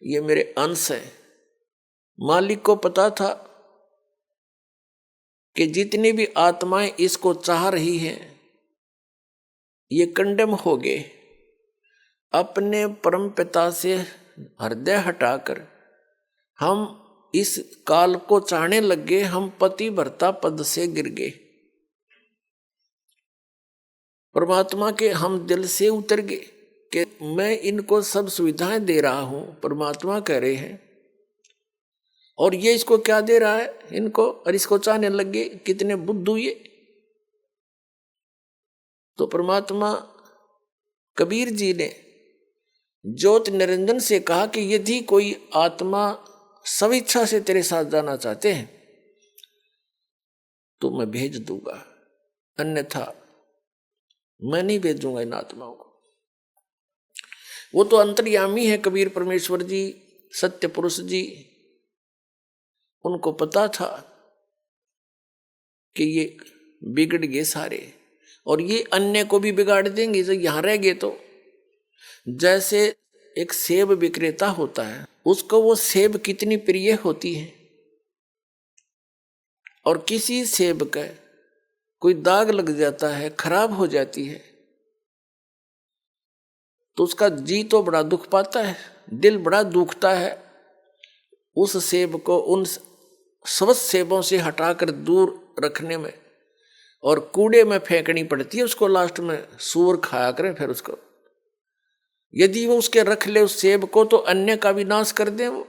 ये मेरे अंश है। मालिक को पता था कि जितनी भी आत्माएं इसको चाह रही हैं ये कंडेम हो गए। अपने परम पिता से हृदय हटाकर हम इस काल को चाहने लग गए, हम पति भर्ता पद से गिर गए। परमात्मा के हम दिल से उतर गए कि मैं इनको सब सुविधाएं दे रहा हूं, परमात्मा कह रहे हैं, और ये इसको क्या दे रहा है इनको, और इसको चाहने लग गए। कितने बुद्धू ये। तो परमात्मा कबीर जी ने ज्योति निरंजन से कहा कि यदि कोई आत्मा स्वेच्छा से तेरे साथ जाना चाहते हैं तो मैं भेज दूंगा, अन्यथा मैं नहीं भेजूंगा इन आत्माओं को। वो तो अंतर्यामी है कबीर परमेश्वर जी, सत्य पुरुष जी। उनको पता था कि ये बिगड़ गए सारे, और ये अन्य को भी बिगाड़ देंगे जो यहां रह गए। तो जैसे एक सेब विक्रेता होता है, उसको वो सेब कितनी प्रिय होती है, और किसी सेब का कोई दाग लग जाता है, खराब हो जाती है, तो उसका जी तो बड़ा दुख पाता है, दिल बड़ा दुखता है। उस सेब को उन स्वस्थ सेबों से हटाकर दूर रखने में और कूड़े में फेंकनी पड़ती है उसको, लास्ट में सूअर खाया करें फिर उसको। यदि वो उसके रख ले उस सेब को तो अन्य का विनाश कर दे वो।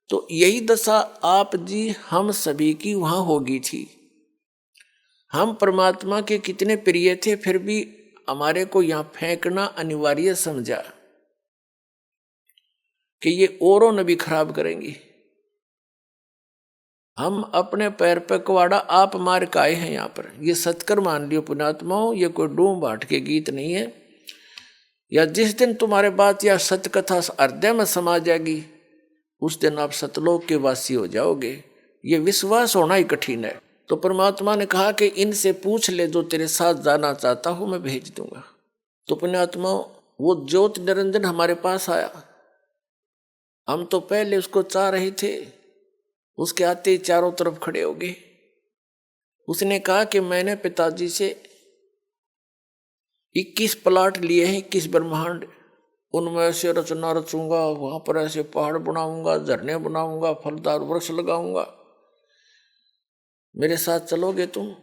तो यही दशा आप जी हम सभी की वहां होगी थी। हम परमात्मा के कितने प्रिय थे, फिर भी हमारे को यहां फेंकना अनिवार्य समझा कि ये औरों ने भी खराब करेंगी। हम अपने पैर पे कुवाड़ा आप मार के आए हैं यहाँ पर। ये सत्कर मान लियो पुण्यात्माओं, ये कोई डूम बाट के गीत नहीं है। या जिस दिन तुम्हारे बात या सत्य कथा हृदय में समा जाएगी उस दिन आप सतलोक के वासी हो जाओगे। ये विश्वास होना ही कठिन है। तो परमात्मा ने कहा कि इनसे पूछ ले, जो तेरे साथ जाना चाहता हूं मैं भेज दूंगा। तो पुण्यात्मा वो ज्योत निरंजन हमारे पास आया। हम तो पहले उसको चाह रहे थे, उसके आते ही चारों तरफ खड़े हो गए। उसने कहा कि मैंने पिताजी से 21 प्लाट लिए हैं, 21 ब्रह्मांड, उनमें ऐसे रचना रचूंगा, वहां पर ऐसे पहाड़ बनाऊंगा, झरने बनाऊंगा, फलदार वृक्ष लगाऊंगा, मेरे साथ चलोगे तुम?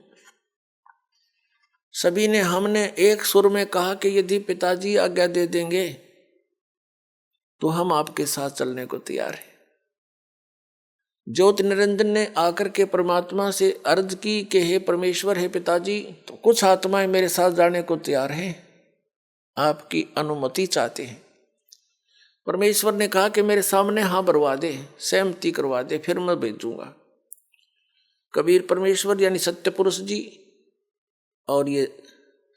सभी ने हमने एक सुर में कहा कि यदि पिताजी आज्ञा दे देंगे तो हम आपके साथ चलने को तैयार हैं। ज्योति निरंजन ने आकर के परमात्मा से अर्ज की कि हे परमेश्वर, हे पिताजी, तो कुछ आत्माएं मेरे साथ जाने को तैयार हैं, आपकी अनुमति चाहते हैं। परमेश्वर ने कहा कि मेरे सामने हाँ भरवा दे, सहमति करवा दे, फिर मैं भेजूंगा। कबीर परमेश्वर यानी सत्य पुरुष जी और ये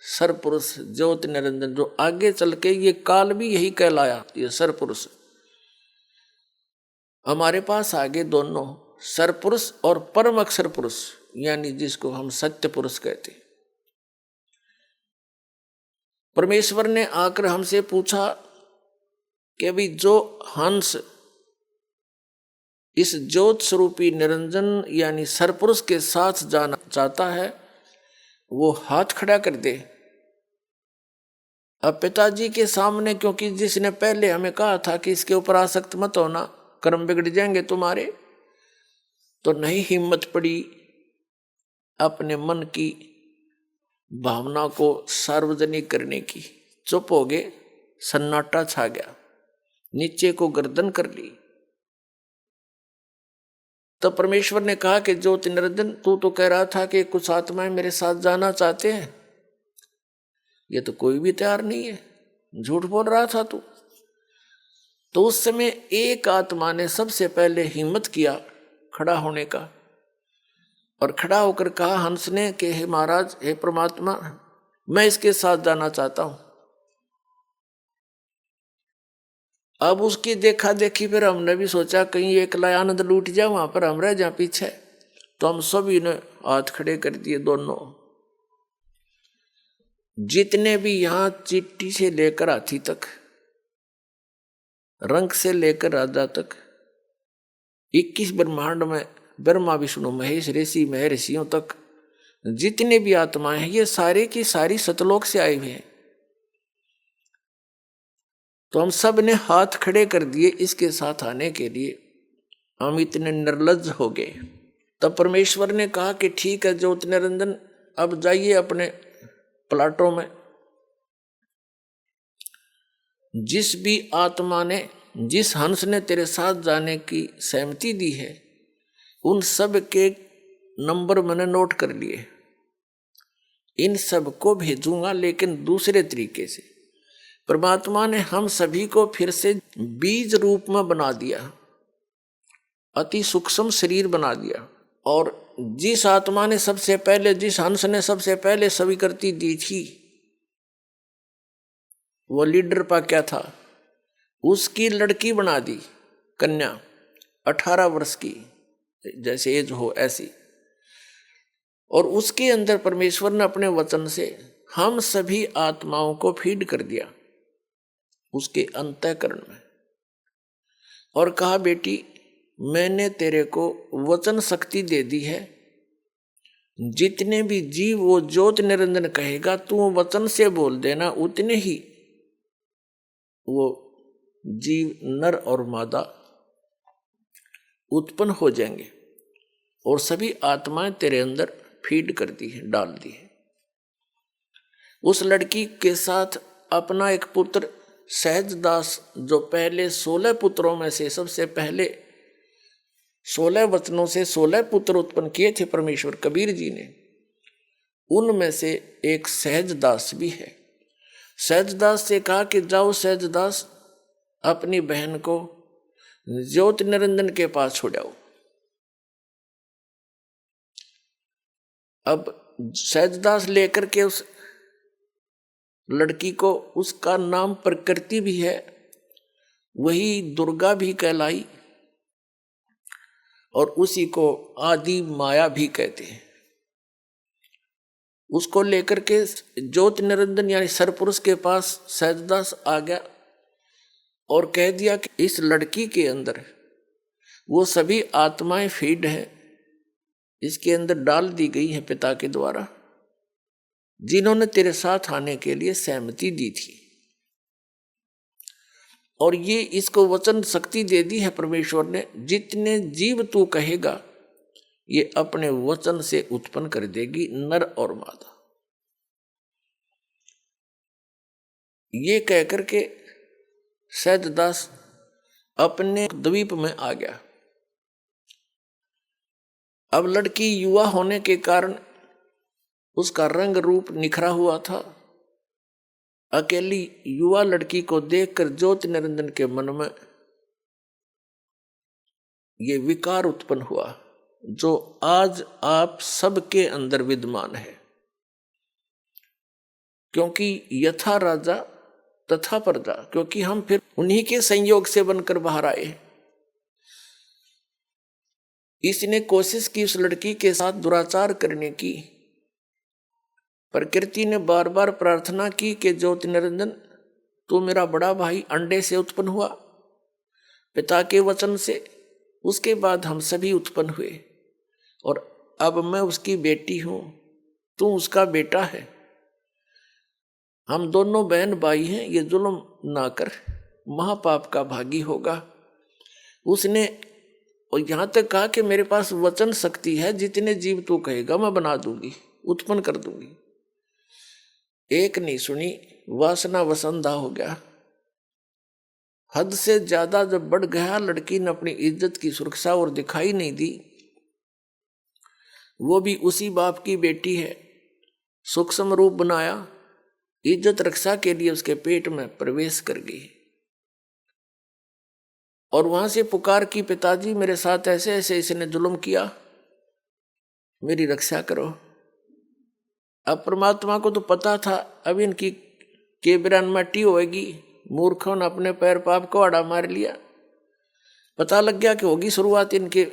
सरपुरुष ज्योति निरंजन, जो आगे चल के ये काल भी यही कहलाया, ये सरपुरुष हमारे पास आगे दोनों सरपुरुष और परम अक्षर पुरुष, यानी जिसको हम सत्य पुरुष कहते। परमेश्वर ने आकर हमसे पूछा कि अभी जो हंस इस ज्योत स्वरूपी निरंजन यानी सरपुरुष के साथ जाना चाहता है वो हाथ खड़ा कर दे। अब पिताजी के सामने, क्योंकि जिसने पहले हमें कहा था कि इसके ऊपर आसक्त मत होना, कर्म बिगड़ जाएंगे तुम्हारे, तो नहीं हिम्मत पड़ी अपने मन की भावना को सार्वजनिक करने की। चुप हो गए, सन्नाटा छा गया, नीचे को गर्दन कर ली। तो परमेश्वर ने कहा कि ज्योति निरंजन, तू तो कह रहा था कि कुछ आत्माएं मेरे साथ जाना चाहते हैं, ये तो कोई भी तैयार नहीं है, झूठ बोल रहा था तू। तो उस समय एक आत्मा ने सबसे पहले हिम्मत किया खड़ा होने का, और खड़ा होकर कहा हंस ने कि हे महाराज, हे परमात्मा, मैं इसके साथ जाना चाहता हूं। अब उसकी देखा देखी फिर हमने भी सोचा कहीं एकला आनंद लूट जाए, वहां पर हम रह जाए पीछे। तो हम सभी ने हाथ खड़े कर दिए दोनों। जितने भी यहां चिट्टी से लेकर हाथी तक, रंग से लेकर राजा तक, 21 ब्रह्मांड में ब्रह्मा विष्णु महेश ऋषि महर्षियों तक जितने भी आत्माएं हैं, ये सारे की सारी सतलोक से आए हुए हैं। तो हम सब ने हाथ खड़े कर दिए इसके साथ आने के लिए। हम इतने निर्लज्ज हो गए। तब परमेश्वर ने कहा कि ठीक है ज्योति निरंजन, अब जाइए अपने प्लाटों में। जिस भी आत्मा ने, जिस हंस ने तेरे साथ जाने की सहमति दी है, उन सब के नंबर मैंने नोट कर लिए। इन सब को भेजूंगा, लेकिन दूसरे तरीके से। परमात्मा ने हम सभी को फिर से बीज रूप में बना दिया, अति सूक्ष्म शरीर बना दिया। और जिस आत्मा ने सबसे पहले, जिस हंस ने सबसे पहले स्वीकृति दी थी, वो लीडर पा क्या था, उसकी लड़की बना दी, कन्या 18 वर्ष की, जैसे एज हो ऐसी। और उसके अंदर परमेश्वर ने अपने वचन से हम सभी आत्माओं को फीड कर दिया उसके अंतःकरण में, और कहा बेटी, मैंने तेरे को वचन शक्ति दे दी है। जितने भी जीव वो ज्योति निरंजन कहेगा, तू वचन से बोल देना, उतने ही वो जीव नर और मादा उत्पन्न हो जाएंगे, और सभी आत्माएं तेरे अंदर फीड कर दी है, डाल दी है। उस लड़की के साथ अपना एक पुत्र सहजदास, जो पहले 16 पुत्रों में से सबसे पहले 16 वचनों से 16 पुत्र उत्पन्न किए थे परमेश्वर कबीर जी ने, उनमें से एक सहजदास भी है। सहजदास से कहा कि जाओ सहजदास, अपनी बहन को ज्योति निरंजन के पास छोड़ाओ। अब सहजदास लेकर के उस लड़की को, उसका नाम प्रकृति भी है, वही दुर्गा भी कहलाई और उसी को आदि माया भी कहते हैं। उसको लेकर के ज्योति निरंजन यानी सरपुरुष के पास सहजदास आ गया और कह दिया कि इस लड़की के अंदर वो सभी आत्माएं फीड हैं, इसके अंदर डाल दी गई है पिता के द्वारा, जिन्होंने तेरे साथ आने के लिए सहमति दी थी। और ये इसको वचन शक्ति दे दी है परमेश्वर ने, जितने जीव तू कहेगा ये अपने वचन से उत्पन्न कर देगी, नर और मादा। ये कहकर के सहजदास अपने द्वीप में आ गया। अब लड़की युवा होने के कारण उसका रंग रूप निखरा हुआ था। अकेली युवा लड़की को देखकर ज्योति निरंजन के मन में ये विकार उत्पन्न हुआ, जो आज आप सबके अंदर विद्यमान है। क्योंकि यथा राजा तथा प्रजा, क्योंकि हम फिर उन्हीं के संयोग से बनकर बाहर आए। इसने कोशिश की उस लड़की के साथ दुराचार करने की। प्रकृति ने बार बार प्रार्थना की कि ज्योति निरंजन, तू मेरा बड़ा भाई अंडे से उत्पन्न हुआ पिता के वचन से, उसके बाद हम सभी उत्पन्न हुए और अब मैं उसकी बेटी हूं, तू उसका बेटा है, हम दोनों बहन भाई हैं, ये जुल्म ना कर, महापाप का भागी होगा। उसने और यहां तक कहा कि मेरे पास वचन शक्ति है, जितने जीव तू कहेगा मैं बना दूंगी, उत्पन्न कर दूंगी। एक नहीं सुनी, वासना वसंधा हो गया। हद से ज्यादा जब बढ़ गया, लड़की ने अपनी इज्जत की सुरक्षा और दिखाई नहीं दी। वो भी उसी बाप की बेटी है, सूक्ष्म रूप बनाया, इज्जत रक्षा के लिए उसके पेट में प्रवेश कर गई और वहां से पुकार की, पिताजी मेरे साथ ऐसे ऐसे इसने जुल्म किया, मेरी रक्षा करो। अब परमात्मा को तो पता था अब इनकी केबरान मट्टी होगी, मूर्खों ने अपने पैर पाप को आड़ा मार लिया। पता लग गया कि होगी शुरुआत इनके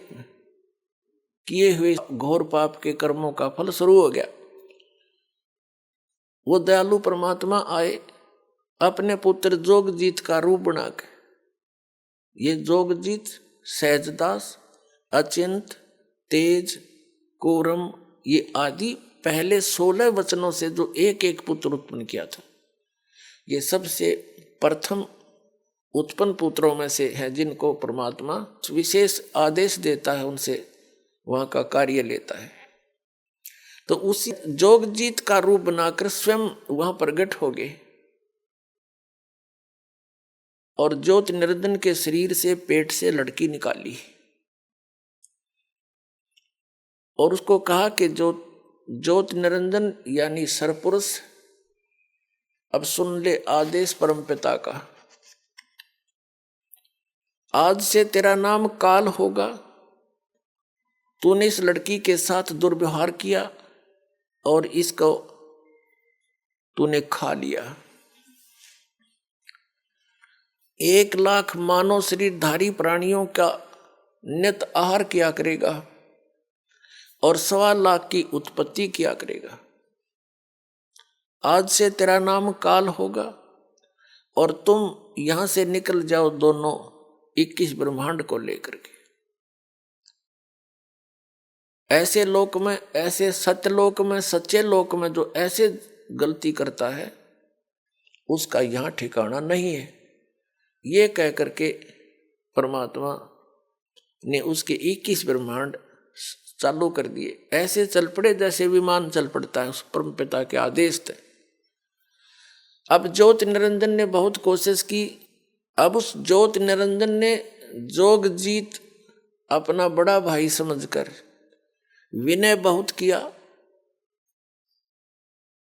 किए हुए घोर पाप के कर्मों का फल शुरू हो गया। वो दयालु परमात्मा आए अपने पुत्र जोगजीत का रूप बनाकर। ये जोगजीत, सहजदास, अचिंत, तेज, कोरम, ये आदि पहले 16 वचनों से जो एक एक पुत्र उत्पन्न किया था, ये सबसे प्रथम उत्पन्न पुत्रों में से है, जिनको परमात्मा विशेष आदेश देता है, उनसे वहां का कार्य लेता है। तो उसी जोगजीत का रूप बनाकर स्वयं वहां प्रकट हो गए और ज्योति निरंजन के शरीर से, पेट से लड़की निकाली और उसको कहा कि ज्योति निरंजन यानी सरपुरुष, अब सुन ले आदेश परमपिता का, आज से तेरा नाम काल होगा। तूने इस लड़की के साथ दुर्व्यवहार किया और इसको तूने खा लिया। 1,00,000 मानव शरीरधारी प्राणियों का नित आहार किया करेगा और 1,25,000 की उत्पत्ति किया करेगा। आज से तेरा नाम काल होगा और तुम यहां से निकल जाओ दोनों 21 ब्रह्मांड को लेकर के। ऐसे लोक में, ऐसे सत्यलोक में, सच्चे लोक में जो ऐसे गलती करता है उसका यहां ठिकाना नहीं है। ये कह करके परमात्मा ने उसके 21 ब्रह्मांड चालू कर दिए, ऐसे चल पड़े जैसे विमान चल पड़ता है उस परम पिता के आदेश थे। अब ज्योति निरंजन ने बहुत कोशिश की। अब उस ज्योति निरंजन ने जोगजीत अपना बड़ा भाई समझकर विनय बहुत किया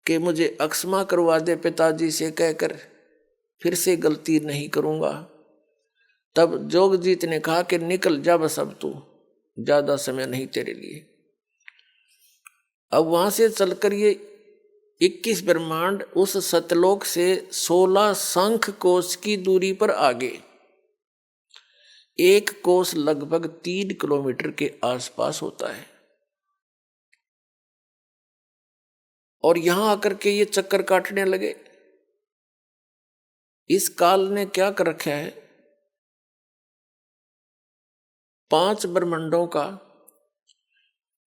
कि मुझे अक्षमा करवा दे पिताजी से कहकर, फिर से गलती नहीं करूंगा। तब जोगजीत ने कहा कि निकल जा बस, अब तू ज्यादा समय नहीं तेरे लिए। अब वहां से चलकर ये 21 ब्रह्मांड उस सतलोक से 16 शंख कोश की दूरी पर आगे, एक कोश लगभग 3 किलोमीटर के आसपास होता है। और यहां आकर के ये चक्कर काटने लगे। इस काल ने क्या कर रखा है, 5 ब्रह्मांडों का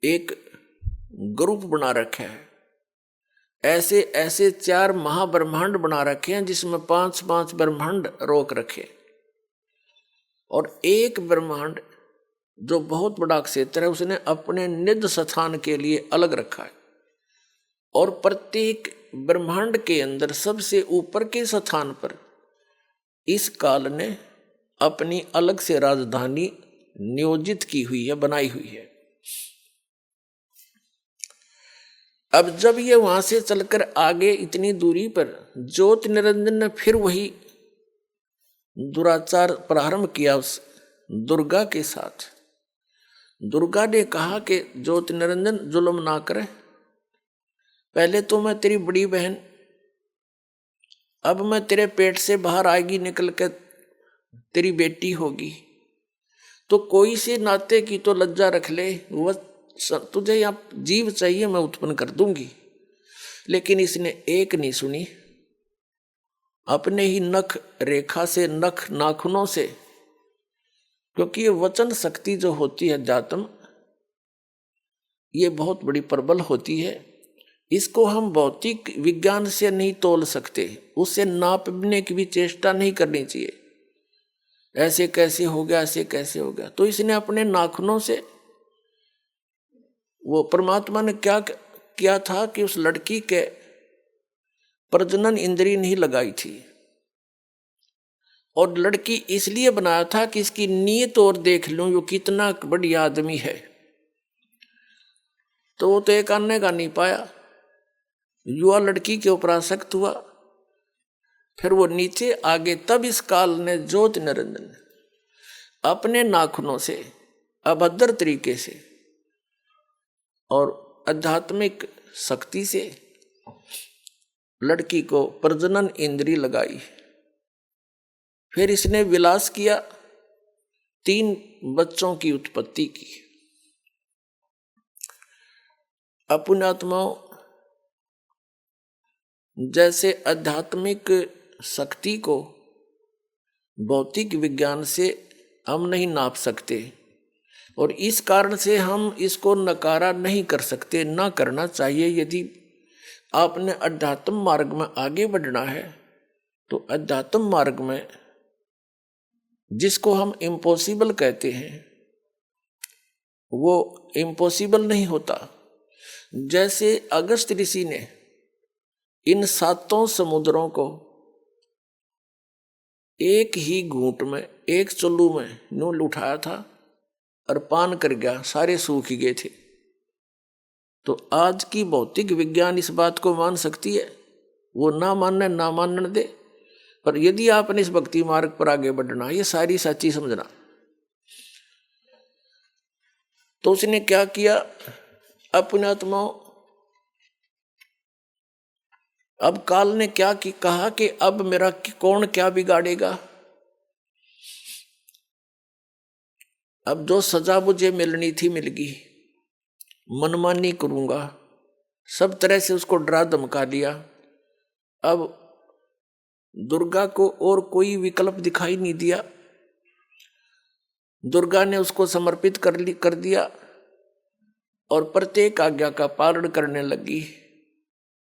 एक ग्रुप बना रखा है। ऐसे ऐसे 4 महाब्रह्मांड बना रखे हैं जिसमें 5-5 ब्रह्मांड रोक रखे, और एक ब्रह्मांड जो बहुत बड़ा क्षेत्र है उसने अपने निज स्थान के लिए अलग रखा है। और प्रत्येक ब्रह्मांड के अंदर सबसे ऊपर के स्थान पर इस काल ने अपनी अलग से राजधानी नियोजित की हुई है, बनाई हुई है। अब जब ये वहां से चलकर आगे इतनी दूरी पर ज्योति निरंजन ने फिर वही दुराचार प्रारंभ किया उस दुर्गा के साथ। दुर्गा ने कहा कि ज्योति निरंजन जुल्म ना करे, पहले तो मैं तेरी बड़ी बहन, अब मैं तेरे पेट से बाहर आएगी निकल के तेरी बेटी होगी, तो कोई से नाते की तो लज्जा रख ले। वह तुझे यहाँ जीव चाहिए मैं उत्पन्न कर दूंगी। लेकिन इसने एक नहीं सुनी, अपने ही नख रेखा से, नख नाखूनों से, क्योंकि ये वचन शक्ति जो होती है अध्यात्म, ये बहुत बड़ी प्रबल होती है। इसको हम भौतिक विज्ञान से नहीं तोल सकते, उससे नापने की भी चेष्टा नहीं करनी चाहिए। ऐसे कैसे हो गया, ऐसे कैसे हो गया। तो इसने अपने नाखूनों से, वो परमात्मा ने क्या किया था कि उस लड़की के प्रजनन इंद्रिय नहीं लगाई थी, और लड़की इसलिए बनाया था कि इसकी नीयत और देख लूं वो कितना बढ़िया आदमी है। तो वो तो एक आने का नहीं पाया, युवा लड़की के ऊपर आसक्त हुआ, फिर वो नीचे आगे। तब इस काल ने ज्योति निरंजन अपने नाखूनों से अभद्र तरीके से और आध्यात्मिक शक्ति से लड़की को प्रजनन इंद्रिय लगाई। फिर इसने विलास किया, 3 बच्चों की उत्पत्ति की। अपुण्यात्माओं, जैसे आध्यात्मिक शक्ति को भौतिक विज्ञान से हम नहीं नाप सकते, और इस कारण से हम इसको नकारा नहीं कर सकते, ना करना चाहिए। यदि आपने अध्यात्म मार्ग में आगे बढ़ना है तो अध्यात्म मार्ग में जिसको हम इम्पॉसिबल कहते हैं वो इम्पॉसिबल नहीं होता। जैसे अगस्त ऋषि ने इन 7 समुद्रों को एक ही घूंट में, एक चुल्लू में नूल उठाया था और पान कर गया, सारे सूख गए थे। तो आज की भौतिक विज्ञान इस बात को मान सकती है, वो ना मानने ना मानने दे, पर यदि आपने इस भक्ति मार्ग पर आगे बढ़ना, ये सारी सच्ची समझना। तो उसने क्या किया, अपने आत्माओं, अब काल ने क्या कहा कि अब मेरा कौन क्या बिगाड़ेगा। अब जो सजा मुझे मिलनी थी मिल गई, मनमानी करूंगा, सब तरह से उसको डरा धमका दिया। अब दुर्गा को और कोई विकल्प दिखाई नहीं दिया, दुर्गा ने उसको समर्पित कर दिया और प्रत्येक आज्ञा का पालन करने लगी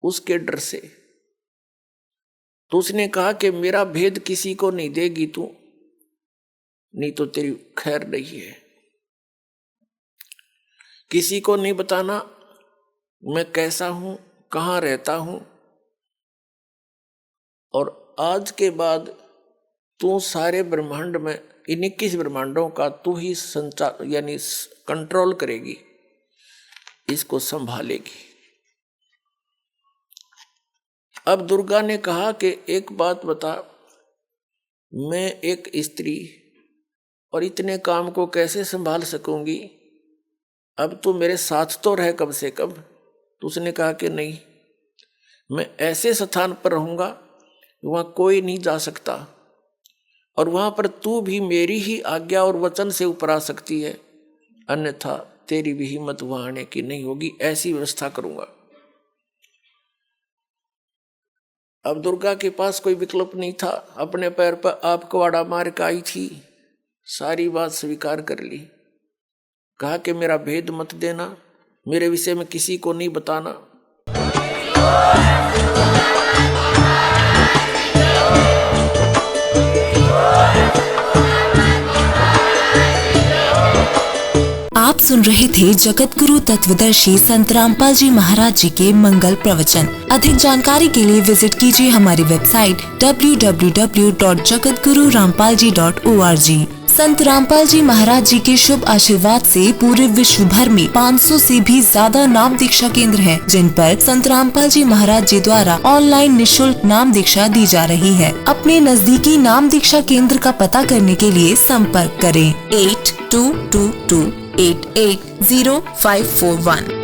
उसके डर से। तो उसने कहा कि मेरा भेद किसी को नहीं देगी तू, नहीं तो तेरी खैर नहीं है। किसी को नहीं बताना मैं कैसा हूं, कहाँ रहता हूं, और आज के बाद तू सारे ब्रह्मांड में, इन 21 ब्रह्मांडों का तू ही संचार यानी कंट्रोल करेगी, इसको संभालेगी। अब दुर्गा ने कहा कि एक बात बता, मैं एक स्त्री और इतने काम को कैसे संभाल सकूंगी, अब तू मेरे साथ तो रह कम से कम। तो उसने कहा कि नहीं, मैं ऐसे स्थान पर रहूंगा वहां कोई नहीं जा सकता, और वहां पर तू भी मेरी ही आज्ञा और वचन से ऊपर आ सकती है, अन्यथा तेरी भी हिम्मत वहां आने की नहीं होगी, ऐसी व्यवस्था करूंगा। अब दुर्गा के पास कोई विकल्प नहीं था, अपने पैर पर आप कुवाड़ा मार के आई थी, सारी बात स्वीकार कर ली। कहा कि मेरा भेद मत देना, मेरे विषय में किसी को नहीं बताना। आप सुन रहे थे जगत गुरु तत्वदर्शी संत रामपाल जी महाराज जी के मंगल प्रवचन। अधिक जानकारी के लिए विजिट कीजिए हमारी वेबसाइट www.jagatgururampalji.org। संत रामपाल जी महाराज जी के शुभ आशीर्वाद से पूरे विश्व भर में 500 से भी ज्यादा नाम दीक्षा केंद्र हैं, जिन पर संत रामपाल जी महाराज जी द्वारा ऑनलाइन निशुल्क नाम दीक्षा दी जा रही है। अपने नजदीकी नाम दीक्षा केंद्र का पता करने के लिए संपर्क करें 8222880541।